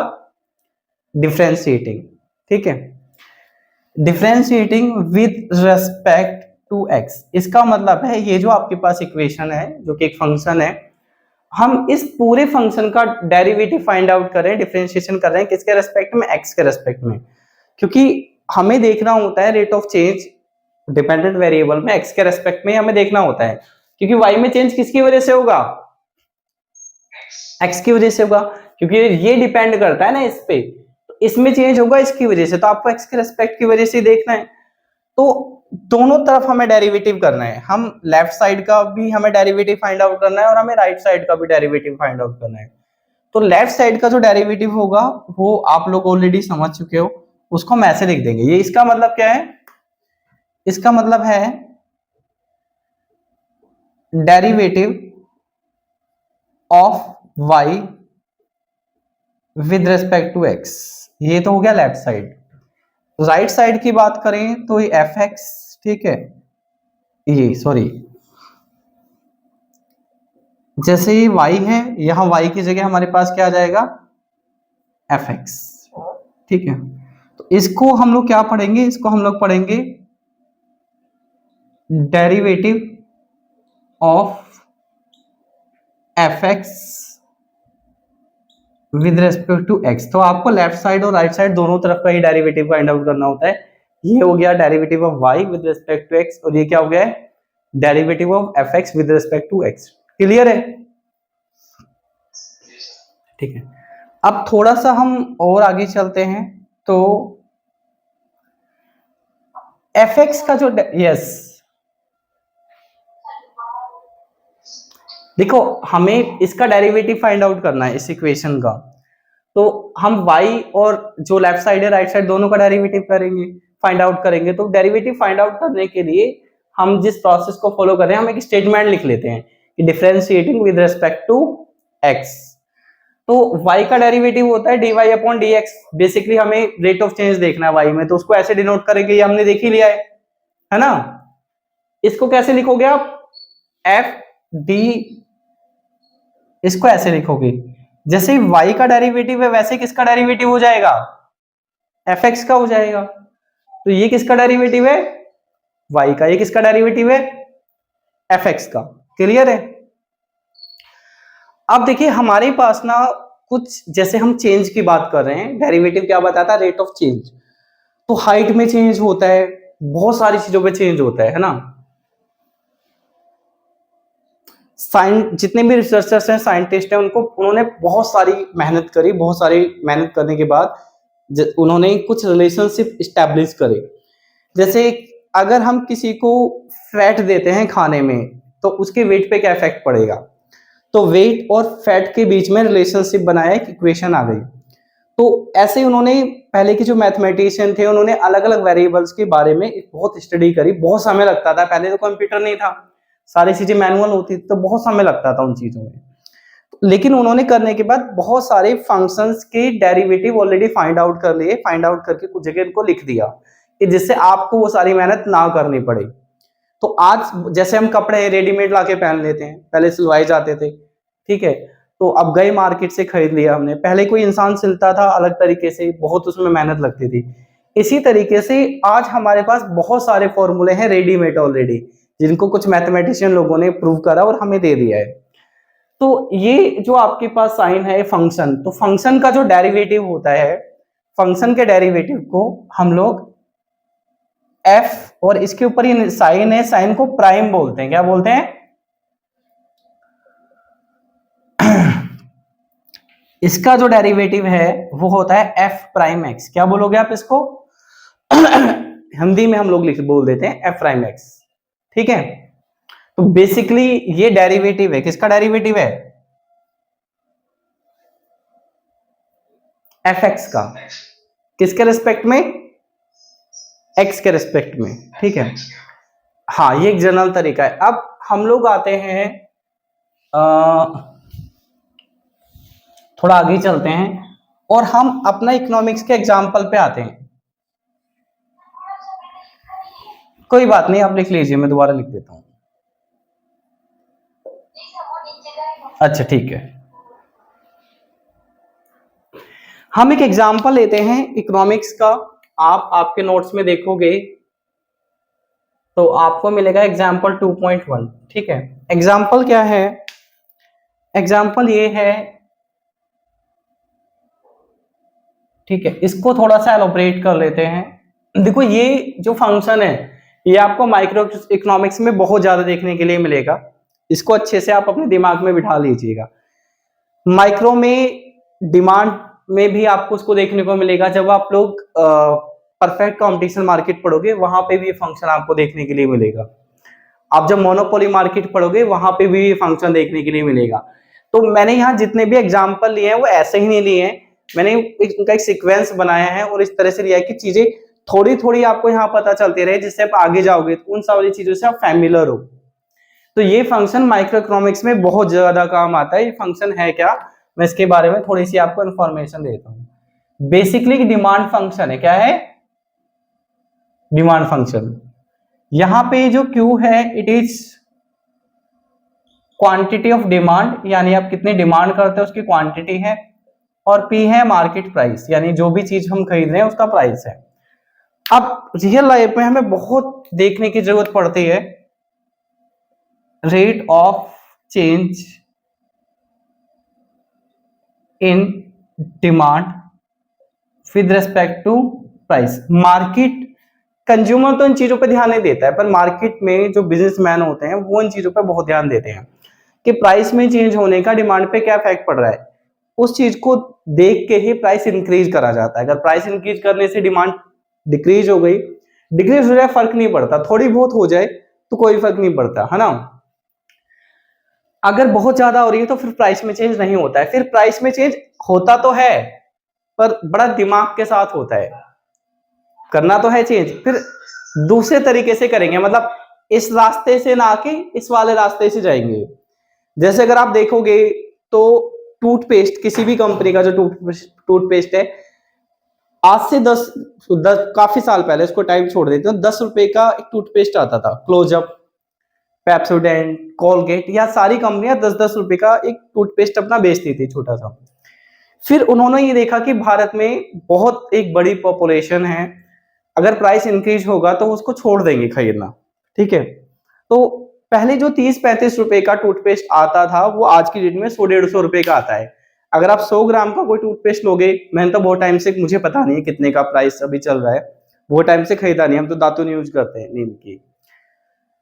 डिफरेंशिएटिंग, ठीक है, differentiating with respect to x. इसका मतलब है ये जो आपके पास इक्वेशन है जो कि एक फंक्शन है, हम इस पूरे फंक्शन का डेरिवेटिव फाइंड आउट कर रहे हैं, डिफरेंशिएशन कर रहे हैं, किसके रेस्पेक्ट में, एक्स के रेस्पेक्ट में, क्योंकि हमें देखना होता है rate of change dependent variable में एक्स के रेस्पेक्ट में हमें देखना होता है, क्योंकि वाई में चेंज किसकी वजह से होगा, एक्स की वजह से होगा, क्योंकि ये डिपेंड करता है ना इस पे, तो इसमें चेंज होगा इसकी वजह से, तो आपको एक्स के रेस्पेक्ट की वजह से देखना है। तो दोनों तरफ हमें डेरिवेटिव करना है, हम लेफ्ट साइड का भी हमें डेरिवेटिव फाइंड आउट करना है और हमें राइट साइड का भी डेरिवेटिव फाइंड आउट करना है। तो लेफ्ट साइड का जो डेरिवेटिव होगा वो आप लोग ऑलरेडी समझ चुके हो, उसको हम ऐसे लिख देंगे। ये इसका मतलब क्या है, इसका मतलब है derivative of y with respect to x। ये तो हो गया लेफ्ट साइड। राइट साइड की बात करें तो ये एफ एक्स, ठीक है, ये सॉरी, जैसे ये y है, यहां y की जगह हमारे पास क्या आ जाएगा, एफ एक्स, ठीक है। तो इसको हम लोग क्या पढ़ेंगे, इसको हम लोग पढ़ेंगे derivative of F x with respect to x. तो आपको लेफ्ट साइड और राइट साइड दोनों तरफ का ही डेरिवेटिव फाइंड आउट करना होता है। ये हो गया derivative of y with respect to x, और ये क्या हो गया है, derivative of F x with respect to x। Clear है, ठीक है। अब थोड़ा सा हम और आगे चलते हैं, तो एफ एक्स का जो यस देखो, हमें इसका डेरिवेटिव फाइंड आउट करना है इस इक्वेशन का, तो हम y और जो लेफ्ट साइड है राइट साइड दोनों का डेरिवेटिव करेंगे, फाइंड आउट करेंगे। तो डेरिवेटिव फाइंड आउट करने के लिए हम जिस प्रोसेस को फॉलो कर रहे हैं, हम एक स्टेटमेंट लिख लेते हैं कि differentiating with respect to x। तो y का डेरिवेटिव होता है dy अपॉन dx। बेसिकली हमें रेट ऑफ चेंज देखना है y में, तो उसको ऐसे डिनोट करेंगे, ये हमने देख ही लिया है ना। इसको कैसे लिखोगे आप, एफ डी, इसको ऐसे लिखोगे, जैसे y का डेरिवेटिव है वैसे किसका डेरिवेटिव हो जाएगा, एफ एक्स का हो जाएगा। तो ये किसका डेरिवेटिव है, y का, ये किसका डेरिवेटिव है, एफ एक्स का। क्लियर है। अब देखिए हमारे पास ना कुछ, जैसे हम चेंज की बात कर रहे हैं, डेरिवेटिव क्या बताता है, रेट ऑफ चेंज। तो हाइट में चेंज होता है, बहुत सारी चीजों पे चेंज होता है ना। जितने भी रिसर्चर्स हैं, साइंटिस्ट हैं, उन्होंने बहुत सारी मेहनत करी, बहुत सारी मेहनत करने के बाद उन्होंने कुछ रिलेशनशिप स्टैब्लिश करे। जैसे अगर हम किसी को फैट देते हैं खाने में तो उसके वेट पे क्या इफेक्ट पड़ेगा, तो वेट और फैट के बीच में रिलेशनशिप बनाया, एक इक्वेशन आ गई। तो ऐसे ही उन्होंने, पहले के जो मैथमेटिशियन थे उन्होंने अलग अलग वेरिएबल्स के बारे में बहुत स्टडी करी, बहुत समय लगता था, पहले तो कंप्यूटर नहीं था, सारी चीजें मैनुअल होती थी, तो बहुत समय लगता था उन चीजों में। लेकिन उन्होंने करने के बाद बहुत सारे फंक्शंस के डेरिवेटिव ऑलरेडी फाइंड आउट कर लिए, फाइंड आउट करके कुछ जगह इनको लिख दिया कि जिससे आपको वो सारी मेहनत ना करनी पड़े। तो आज जैसे हम कपड़े रेडीमेड लाके पहन लेते हैं, पहले सिलवाए जाते थे, ठीक है, तो अब गए मार्केट से खरीद लिया हमने, पहले कोई इंसान सिलता था अलग तरीके से, बहुत उसमें मेहनत लगती थी। इसी तरीके से आज हमारे पास बहुत सारे फॉर्मूले हैं रेडीमेड ऑलरेडी, जिनको कुछ मैथमेटिशियन लोगों ने प्रूव करा और हमें दे दिया है। तो ये जो आपके पास साइन है फंक्शन, तो फंक्शन का जो डेरिवेटिव होता है, फंक्शन के डेरिवेटिव को हम लोग एफ, और इसके ऊपर ये साइन है, साइन को प्राइम बोलते हैं। क्या बोलते हैं? इसका जो डेरिवेटिव है वो होता है एफ प्राइम एक्स। क्या बोलोगे आप इसको? हिंदी में हम लोग बोल देते हैं एफ प्राइम एक्स, ठीक है। तो बेसिकली ये डेरिवेटिव है, किसका डेरिवेटिव है? एफ एक्स का। किसके रिस्पेक्ट में? एक्स के रिस्पेक्ट में, ठीक है। हाँ, ये एक जनरल तरीका है। अब हम लोग आते हैं, थोड़ा आगे चलते हैं और हम अपना इकोनॉमिक्स के एग्जाम्पल पे आते हैं। कोई बात नहीं, आप लिख लीजिए, मैं दोबारा लिख देता हूं। अच्छा ठीक है, हम एक एग्जाम्पल लेते हैं इकोनॉमिक्स का। आप आपके नोट्स में देखोगे तो आपको मिलेगा एग्जाम्पल 2.1, ठीक है। एग्जाम्पल क्या है? एग्जाम्पल ये है, ठीक है, इसको थोड़ा सा एलोबरेट कर लेते हैं। देखो ये जो फंक्शन है ये आपको माइक्रो इकोनॉमिक्स में बहुत ज्यादा देखने के लिए मिलेगा, इसको अच्छे से आप अपने दिमाग में बिठा लीजिएगा। माइक्रो में डिमांड में भी आपको उसको देखने को मिलेगा, जब आप लोग परफेक्ट कंपटीशन मार्केट पढ़ोगे वहां पे भी ये फंक्शन आपको देखने के लिए मिलेगा। आप जब मोनोपोली मार्केट पढ़ोगे वहां पे भी ये फंक्शन देखने के लिए मिलेगा। तो मैंने यहाँ जितने भी एग्जाम्पल लिए हैं वो ऐसे ही नहीं लिए हैं, मैंने उनका एक सीक्वेंस बनाया है और इस तरह से लिया है कि चीजें थोड़ी थोड़ी आपको यहाँ पता चलती रहे, जिससे आप आगे जाओगे तो उन सारी चीजों से आप फैमिलियर हो। तो ये फंक्शन माइक्रो इकोनॉमिक्स में बहुत ज्यादा काम आता है। ये फंक्शन है क्या, मैं इसके बारे में थोड़ी सी आपको इन्फॉर्मेशन देता हूँ। बेसिकली डिमांड फंक्शन है। क्या है? Demand function. यहां पे जो Q है it is quantity of demand, यानी आप कितनी डिमांड करते हो उसकी क्वांटिटी है, और P है मार्केट प्राइस, यानी जो भी चीज हम खरीद रहे हैं उसका प्राइस है। अब रियल लाइफ में हमें बहुत देखने की जरूरत पड़ती है rate of change in demand with respect to price. Market, consumer तो इन चीजों पे ध्यान नहीं देता है, पर मार्केट में जो बिजनेसमैन होते हैं वो इन चीजों पे बहुत ध्यान देते हैं कि प्राइस में चेंज होने का डिमांड पे क्या इफेक्ट पड़ रहा है। उस चीज को देख के ही प्राइस इंक्रीज करा जाता है। अगर प्राइस इंक्रीज करने से डिमांड डिक्रीज हो गई, डिक्रीज हो जाए फर्क नहीं पड़ता, थोड़ी बहुत हो जाए तो कोई फर्क नहीं पड़ता, है ना। अगर बहुत ज्यादा हो रही है तो फिर प्राइस में चेंज नहीं होता है। फिर प्राइस में चेंज होता तो है पर बड़ा दिमाग के साथ होता है, करना तो है चेंज, फिर दूसरे तरीके से करेंगे, मतलब इस रास्ते से ना कि इस वाले रास्ते से जाएंगे। जैसे अगर आप देखोगे तो टूथपेस्ट, किसी भी कंपनी का जो टूथपेस्ट है, आज से 10 काफी साल पहले, इसको टाइम छोड़ देते हैं, 10 रुपए का एक टूथपेस्ट आता था, क्लोजअप, पेप्सोडेंट, कोलगेट, या सारी कंपनियां 10-10 रुपए का एक टूथपेस्ट अपना बेचती थी छोटा सा। फिर उन्होंने ये देखा कि भारत में बहुत एक बड़ी पॉपुलेशन है, अगर प्राइस इंक्रीज होगा तो उसको छोड़ देंगे खरीदना, ठीक है। तो पहले जो 30-35 रुपए का टूथपेस्ट आता था वो आज की डेट में 100-150 रुपए का आता है। अगर आप 100 ग्राम का कोई टूथपेस्ट लोगे, मैंने तो बहुत टाइम से, मुझे पता नहीं है कितने का प्राइस अभी चल रहा है, बहुत टाइम से खरीदा नहीं, हम तो दातुन यूज करते हैं नीम की।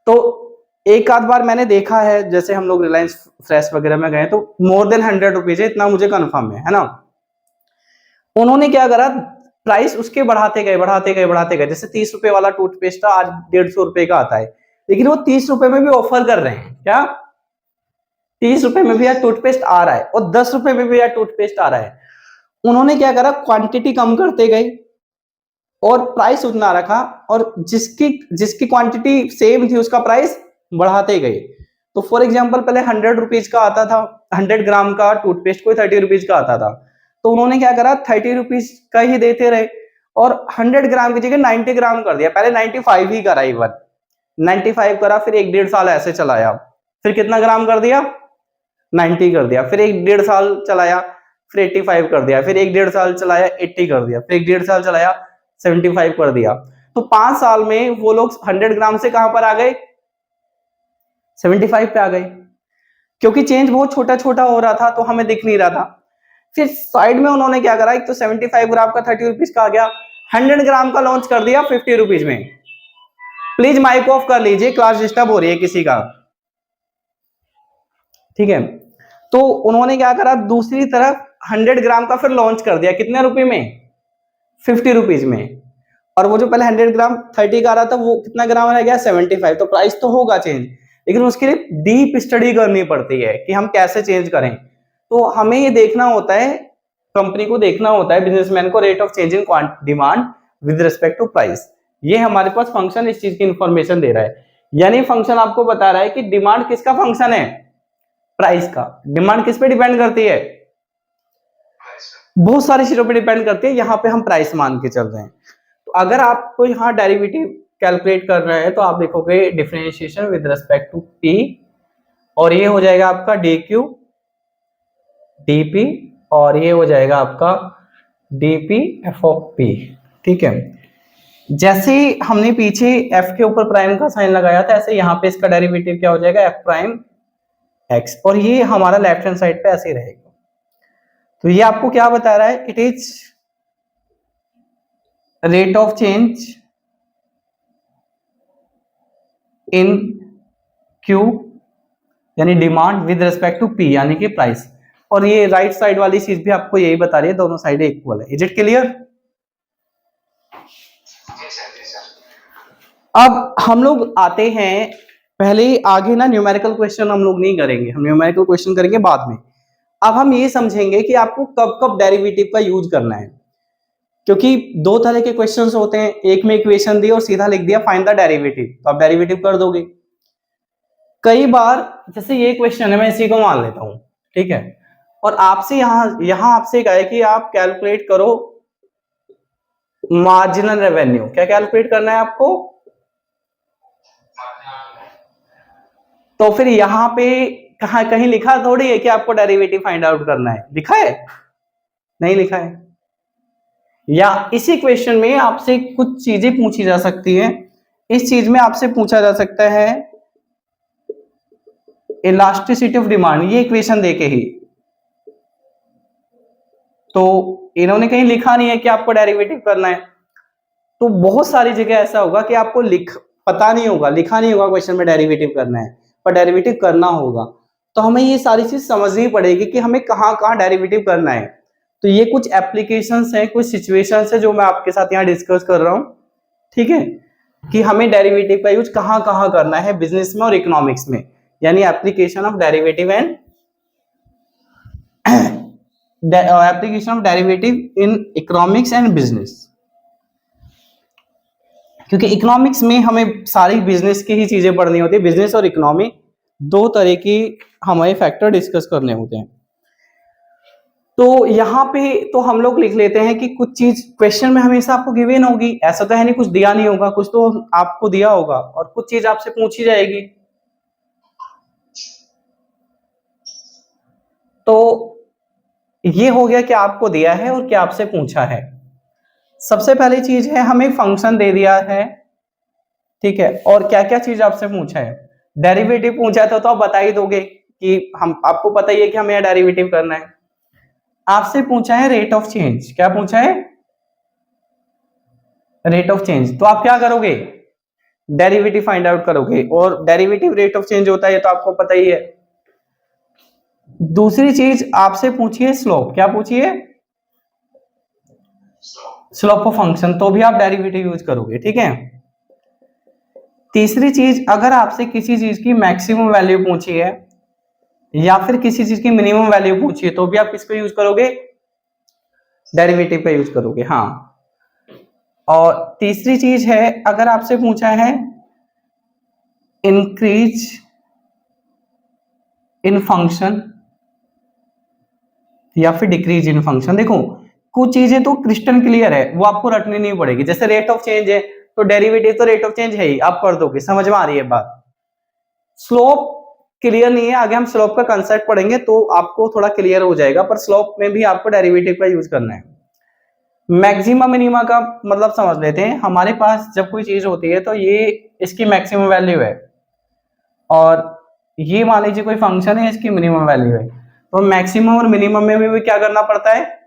तो एक आध बार मैंने देखा है, जैसे हम लोग रिलायंस फ्रेश वगैरह में गए तो मोर देन 100 रुपीज है, इतना मुझे कंफर्म है ना। उन्होंने क्या करा, प्राइस उसके बढ़ाते गए बढ़ाते गए बढ़ाते गए। जैसे 30 रुपए वाला टूथपेस्ट था, आज 150 रुपए का आता है, लेकिन वो 30 रुपए में भी ऑफर कर रहे हैं। क्या 30 रुपए में भी यार टूथपेस्ट आ रहा है और 10 रुपए में भी यार टूथपेस्ट आ रहा है। उन्होंने क्या करा, क्वांटिटी कम करते गए और प्राइस उतना रखा, और जिसकी जिसकी क्वांटिटी सेम थी उसका प्राइस बढ़ाते गए। तो फॉर एग्जांपल पहले 100 रुपीज का आता था, 100 ग्राम का टूथपेस्ट कोई 30 रुपीज का आता था, तो उन्होंने क्या करा, 30 रुपीज का ही देते रहे और 100 ग्राम की जगह 90 ग्राम कर दिया। पहले 95 ही करा, इवन 95 करा, फिर 1-1.5 साल ऐसे चलाया, फिर कितना ग्राम कर दिया, 90 कर दिया, फिर 1-1.5 साल चलाया, फिर 85 कर दिया, फिर 1-1.5 साल चलाया, 80 कर दिया, फिर 1-1.5 साल चलाया, 75 कर दिया। तो 5 साल में वो लोग 100 ग्राम से कहां पर आ गए, 75 पे आ गए, क्योंकि चेंज बहुत छोटा छोटा हो रहा था तो हमें दिख नहीं रहा था। फिर साइड में उन्होंने क्या करा, एक तो 75 ग्राम का 30 रुपीज का आ गया, 100 ग्राम का लॉन्च कर दिया 50 रुपीज में। प्लीज माइक ऑफ कर लीजिए, क्लास डिस्टर्ब हो रही है किसी का, ठीक है। तो उन्होंने क्या करा, दूसरी तरफ 100 ग्राम का फिर लॉन्च कर दिया, कितने रुपए में, 50 रुपीज में। और वो जो पहले 100 ग्राम 30 का आ रहा था, वो कितना ग्राम रह गया, 75। तो प्राइस तो होगा चेंज, लेकिन उसके लिए डीप स्टडी करनी पड़ती है कि हम कैसे चेंज करें। तो हमें ये देखना होता है, कंपनी को देखना होता है, बिजनेसमैन को, rate of change in demand with respect to price. ये हमारे पास फंक्शन इस चीज की इंफॉर्मेशन दे रहा है, यानी फंक्शन आपको बता रहा है कि डिमांड किसका फंक्शन है, प्राइस का। डिमांड किस पे डिपेंड करती है, बहुत सारी चीजों पे डिपेंड करती है, यहाँ पे हम प्राइस मान के चल रहे हैं। तो अगर आपको यहाँ डेरिवेटिव कैलकुलेट कर रहे हैं तो आप देखोगे differentiation with respect to P, और ये हो जाएगा आपका डी क्यू डीपी, और ये हो जाएगा आपका डीपी एफ ऑफ पी, ठीक है। जैसे हमने पीछे एफ के ऊपर प्राइम का साइन लगाया था, ऐसे यहाँ पे इसका डेरिवेटिव क्या हो जाएगा, एफ प्राइम एक्स, और ये हमारा लेफ्ट हैंड साइड पे ऐसे ही रहेगा। तो ये आपको क्या बता रहा है, it is rate of change in Q यानी demand with respect to P यानी कि प्राइस, और ये राइट साइड वाली चीज भी आपको यही बता रही है, दोनों साइड इक्वल है। Is it clear? अब हम लोग आते हैं, पहले आगे ना न्यूमेरिकल क्वेश्चन हम लोग नहीं करेंगे, हम न्यूमेरिकल क्वेश्चन करेंगे बाद में। अब हम ये समझेंगे कि आपको कब कब डेरिवेटिव का यूज करना है, क्योंकि दो तरह के क्वेश्चंस होते हैं, एक में इक्वेशन दी और सीधा लिख दिया फाइंड द डेरिवेटिव, तो आप डेरिवेटिव कर दोगे। कई बार जैसे ये क्वेश्चन है, मैं इसी को मान लेता हूं, ठीक है, और आपसे यहां आपसे कहा है कि आप कैलकुलेट करो मार्जिनल रेवेन्यू। क्या कैलकुलेट करना है आपको, तो फिर यहां पे कहीं लिखा थोड़ी है कि आपको डेरिवेटिव फाइंड आउट करना है, लिखा है, नहीं लिखा है। या इसी क्वेश्चन में आपसे कुछ चीजें पूछी जा सकती हैं, इस चीज में आपसे पूछा जा सकता है इलास्टिसिटी ऑफ डिमांड, ये इक्वेशन देके ही। तो इन्होंने कहीं लिखा नहीं है कि आपको डेरिवेटिव करना है, तो बहुत सारी जगह ऐसा होगा कि आपको पता नहीं होगा, लिखा नहीं होगा क्वेश्चन में डेरिवेटिव करना है, पर डेरिवेटिव करना होगा। तो हमें ये सारी चीज समझनी पड़ेगी कि हमें कहाँ कहाँ डेरिवेटिव करना है। तो ये कुछ एप्लीकेशंस हैं, कुछ सिचुएशंस है जो मैं आपके साथ यहाँ डिस्कस कर रहा हूँ, ठीक है, कि हमें डेरिवेटिव का यूज कहाँ कहाँ करना है बिजनेस में और इकोनॉमिक्स में, यानी application of derivative and application of derivative in economics and business. क्योंकि इकोनॉमिक्स में हमें सारी बिजनेस की ही चीजें पढ़नी होती है, बिजनेस और इकोनॉमी दो तरह की हमें फैक्टर डिस्कस करने होते हैं। तो यहाँ पे तो हम लोग लिख लेते हैं कि कुछ चीज क्वेश्चन में हमेशा आपको गिवन होगी, ऐसा तो है नहीं कुछ दिया नहीं होगा, कुछ तो आपको दिया होगा और कुछ चीज आपसे पूछी जाएगी। तो ये हो गया कि आपको दिया है और क्या आपसे पूछा है। सबसे पहली चीज है हमें फंक्शन दे दिया है, ठीक है, और क्या क्या चीज आपसे पूछा है, डेरिवेटिव पूछा था तो आप बता ही दोगे कि हम, आपको पता ही है कि हमें यह डेरिवेटिव करना है। आपसे पूछा है रेट ऑफ चेंज, क्या पूछा है, रेट ऑफ चेंज, तो आप क्या करोगे, डेरिवेटिव फाइंड आउट करोगे, और डेरिवेटिव रेट ऑफ चेंज होता है तो आपको पता ही है। दूसरी चीज आपसे पूछिए स्लोप, क्या पूछिए, स्लोप ऑफ फंक्शन, तो भी आप डेरिवेटिव यूज करोगे, ठीक है। तीसरी चीज, अगर आपसे किसी चीज की मैक्सिमम वैल्यू पूछी है या फिर किसी चीज की मिनिमम वैल्यू पूछी है, तो भी आप किसको यूज करोगे, डेरिवेटिव का यूज करोगे, हाँ। और तीसरी चीज है, अगर आपसे पूछा है इंक्रीज इन फंक्शन या फिर डिक्रीज इन फंक्शन, देखो कुछ चीजें तो क्रिस्टल क्लियर है, वो आपको रटनी नहीं पड़ेगी। जैसे रेट ऑफ चेंज है, तो डेरिवेटिव तो रेट ऑफ चेंज है ही, आप कर दोगे, समझ में आ रही है बात। स्लोप क्लियर नहीं है, आगे हम स्लोप का कंसेप्ट पढ़ेंगे तो आपको थोड़ा क्लियर हो जाएगा, पर स्लोप में भी आपको डेरिवेटिव का यूज करना है। मैक्सिमा मिनिमा का मतलब समझ लेते हैं। हमारे पास जब कोई चीज होती है तो ये इसकी मैक्सिमम वैल्यू है, और ये मान लीजिए कोई फंक्शन है, इसकी मिनिमम वैल्यू है, तो मैक्सिमम और मिनिमम में भी क्या करना पड़ता है,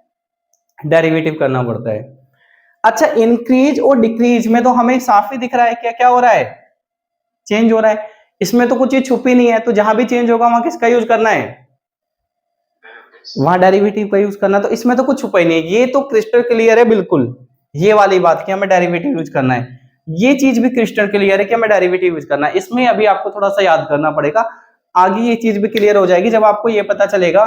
डेरिवेटिव करना पड़ता है। अच्छा, इंक्रीज और डिक्रीज में तो हमें साफ ही दिख रहा है क्या क्या हो रहा है, चेंज हो रहा है। इसमें तो कुछ चीज छुपी नहीं है, तो जहां भी चेंज होगा वहां किसका यूज करना है, वहां डेरिवेटिव का यूज करना। तो इसमें तो कुछ छुपा ही नहीं है, ये तो क्रिस्टल क्लियर है बिल्कुल, ये वाली बात कि हमें डेरिवेटिव यूज करना है। ये चीज भी क्रिस्टल क्लियर है कि हमें डेरिवेटिव यूज करना है। इसमें अभी आपको थोड़ा सा याद करना पड़ेगा, आगे ये चीज भी क्लियर हो जाएगी जब आपको ये पता चलेगा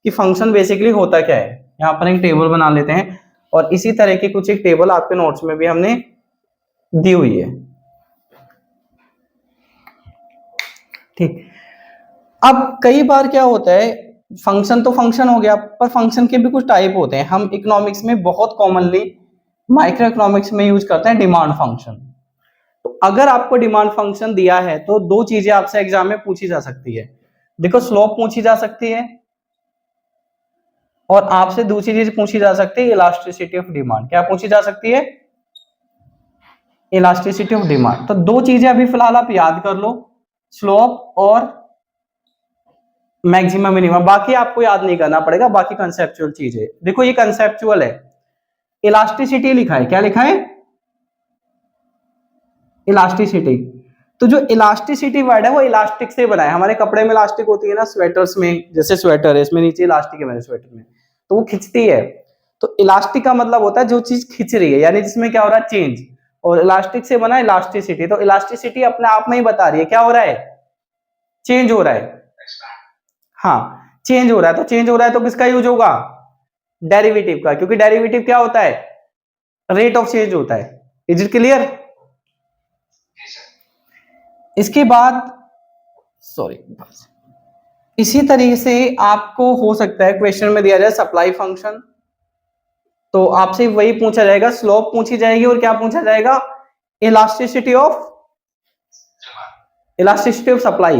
कि फंक्शन बेसिकली होता क्या है। यहाँ पर एक टेबल बना लेते हैं, और इसी तरह की कुछ एक टेबल आपके नोट्स में भी हमने दी हुई है, ठीक। अब कई बार क्या होता है, फंक्शन तो फंक्शन हो गया, पर फंक्शन के भी कुछ टाइप होते हैं। हम इकोनॉमिक्स में बहुत कॉमनली माइक्रो इकोनॉमिक्स में यूज करते हैं डिमांड फंक्शन। तो अगर आपको डिमांड फंक्शन दिया है तो दो चीजें आपसे एग्जाम में पूछी जा सकती है। देखो, स्लोप पूछी जा सकती है, और आपसे दूसरी चीज पूछी जा सकती है इलास्टिसिटी ऑफ डिमांड। क्या पूछी जा सकती है, इलास्टिसिटी ऑफ डिमांड। तो दो चीजें अभी फिलहाल आप याद कर लो, स्लोप और मैक्सिमम मिनिमम। बाकी आपको याद नहीं करना पड़ेगा, बाकी कंसेप्चुअल चीज है। देखो ये कंसेप्चुअल है, इलास्टिसिटी लिखा है, क्या लिखा है, इलास्टिसिटी। तो जो इलास्टिसिटी वर्ड है वो इलास्टिक से बना है। हमारे कपड़े में इलास्टिक होती है ना, स्वेटर्स में, जैसे स्वेटर है इसमें नीचे इलास्टिक है मेरे स्वेटर में, तो वो खिंचती है। तो इलास्टिक का मतलब होता है जो चीज खिंच रही है, यानी जिसमें क्या हो रहा है, चेंज। और इलास्टिक से बना इलास्टिसिटी, तो इलास्टिसिटी अपने आप में ही बता रही है क्या हो रहा है, चेंज हो रहा है। हाँ, चेंज हो रहा है, तो चेंज हो रहा है तो किसका यूज होगा, डेरिवेटिव का, क्योंकि डेरिवेटिव क्या होता है, रेट ऑफ चेंज होता है। Is it clear. इसके बाद सॉरी, इसी तरीके से आपको हो सकता है क्वेश्चन में दिया जाए सप्लाई फंक्शन, तो आपसे वही पूछा जाएगा, स्लोप पूछी जाएगी और क्या पूछा जाएगा, इलास्टिसिटी ऑफ सप्लाई।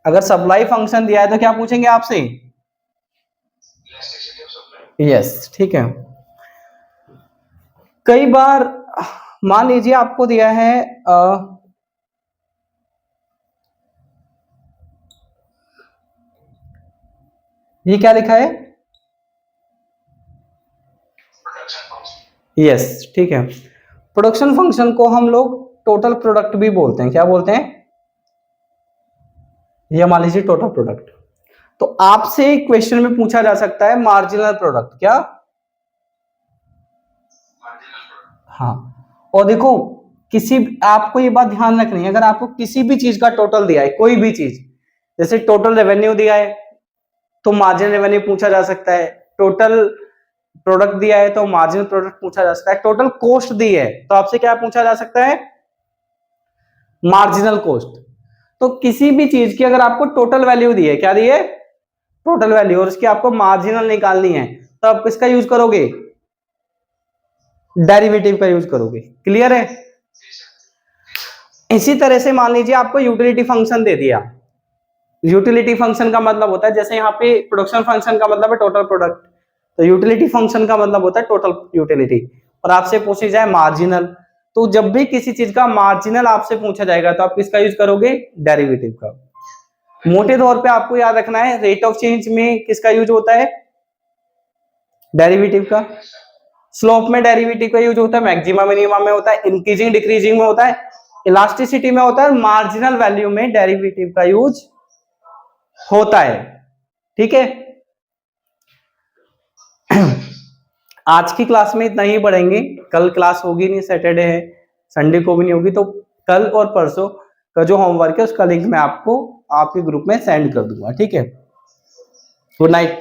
अगर सप्लाई फंक्शन दिया है तो क्या पूछेंगे आपसे, यस, ठीक है। कई बार मान लीजिए आपको दिया है ये क्या लिखा है, यस, ठीक है। प्रोडक्शन फंक्शन को हम लोग टोटल प्रोडक्ट भी बोलते हैं, क्या बोलते हैं, ये मान लीजिए टोटल प्रोडक्ट। तो आपसे क्वेश्चन में पूछा जा सकता है मार्जिनल प्रोडक्ट, क्या, हाँ। और देखो, किसी, आपको ये बात ध्यान रखनी है, अगर आपको किसी भी चीज का टोटल दिया है, कोई भी चीज, जैसे टोटल रेवेन्यू दिया है तो मार्जिनल रेवेन्यू पूछा जा सकता है, टोटल प्रोडक्ट दिया है तो मार्जिनल प्रोडक्ट पूछा जा सकता है, टोटल कॉस्ट दी है तो आपसे क्या पूछा जा सकता है, मार्जिनल कॉस्ट। तो किसी भी चीज की अगर आपको टोटल वैल्यू दी है, क्या दी है, टोटल वैल्यू, और उसकी आपको मार्जिनल निकालनी है, तो आप किसका यूज करोगे, डेरिवेटिव का यूज करोगे। क्लियर है। इसी तरह से मान लीजिए आपको यूटिलिटी फंक्शन दे दिया। यूटिलिटी फंक्शन का मतलब होता है, जैसे यहाँ पे प्रोडक्शन फंक्शन का मतलब है टोटल प्रोडक्ट, तो यूटिलिटी फंक्शन का मतलब होता है टोटल यूटिलिटी। और आपसे पूछी जाए मार्जिनल, तो जब भी किसी चीज का मार्जिनल आपसे पूछा जाएगा तो आप किसका यूज करोगे, डेरिवेटिव का। मोटे तौर पे आपको याद रखना है, रेट ऑफ चेंज में किसका यूज होता है, डेरिवेटिव का। स्लोप में डेरिवेटिव का यूज होता है, मैक्सिमा मिनिमा में होता है, इंक्रीजिंग डिक्रीजिंग में होता है, इलास्टिसिटी में होता है, मार्जिनल वैल्यू में डेरिवेटिव का यूज होता है, ठीक है। आज की क्लास में इतना ही पढ़ेंगे, कल क्लास होगी नहीं, सैटरडे है, संडे को भी नहीं होगी, तो कल और परसों का जो होमवर्क है उसका लिंक मैं आपको आपके ग्रुप में सेंड कर दूंगा, ठीक है। Good night.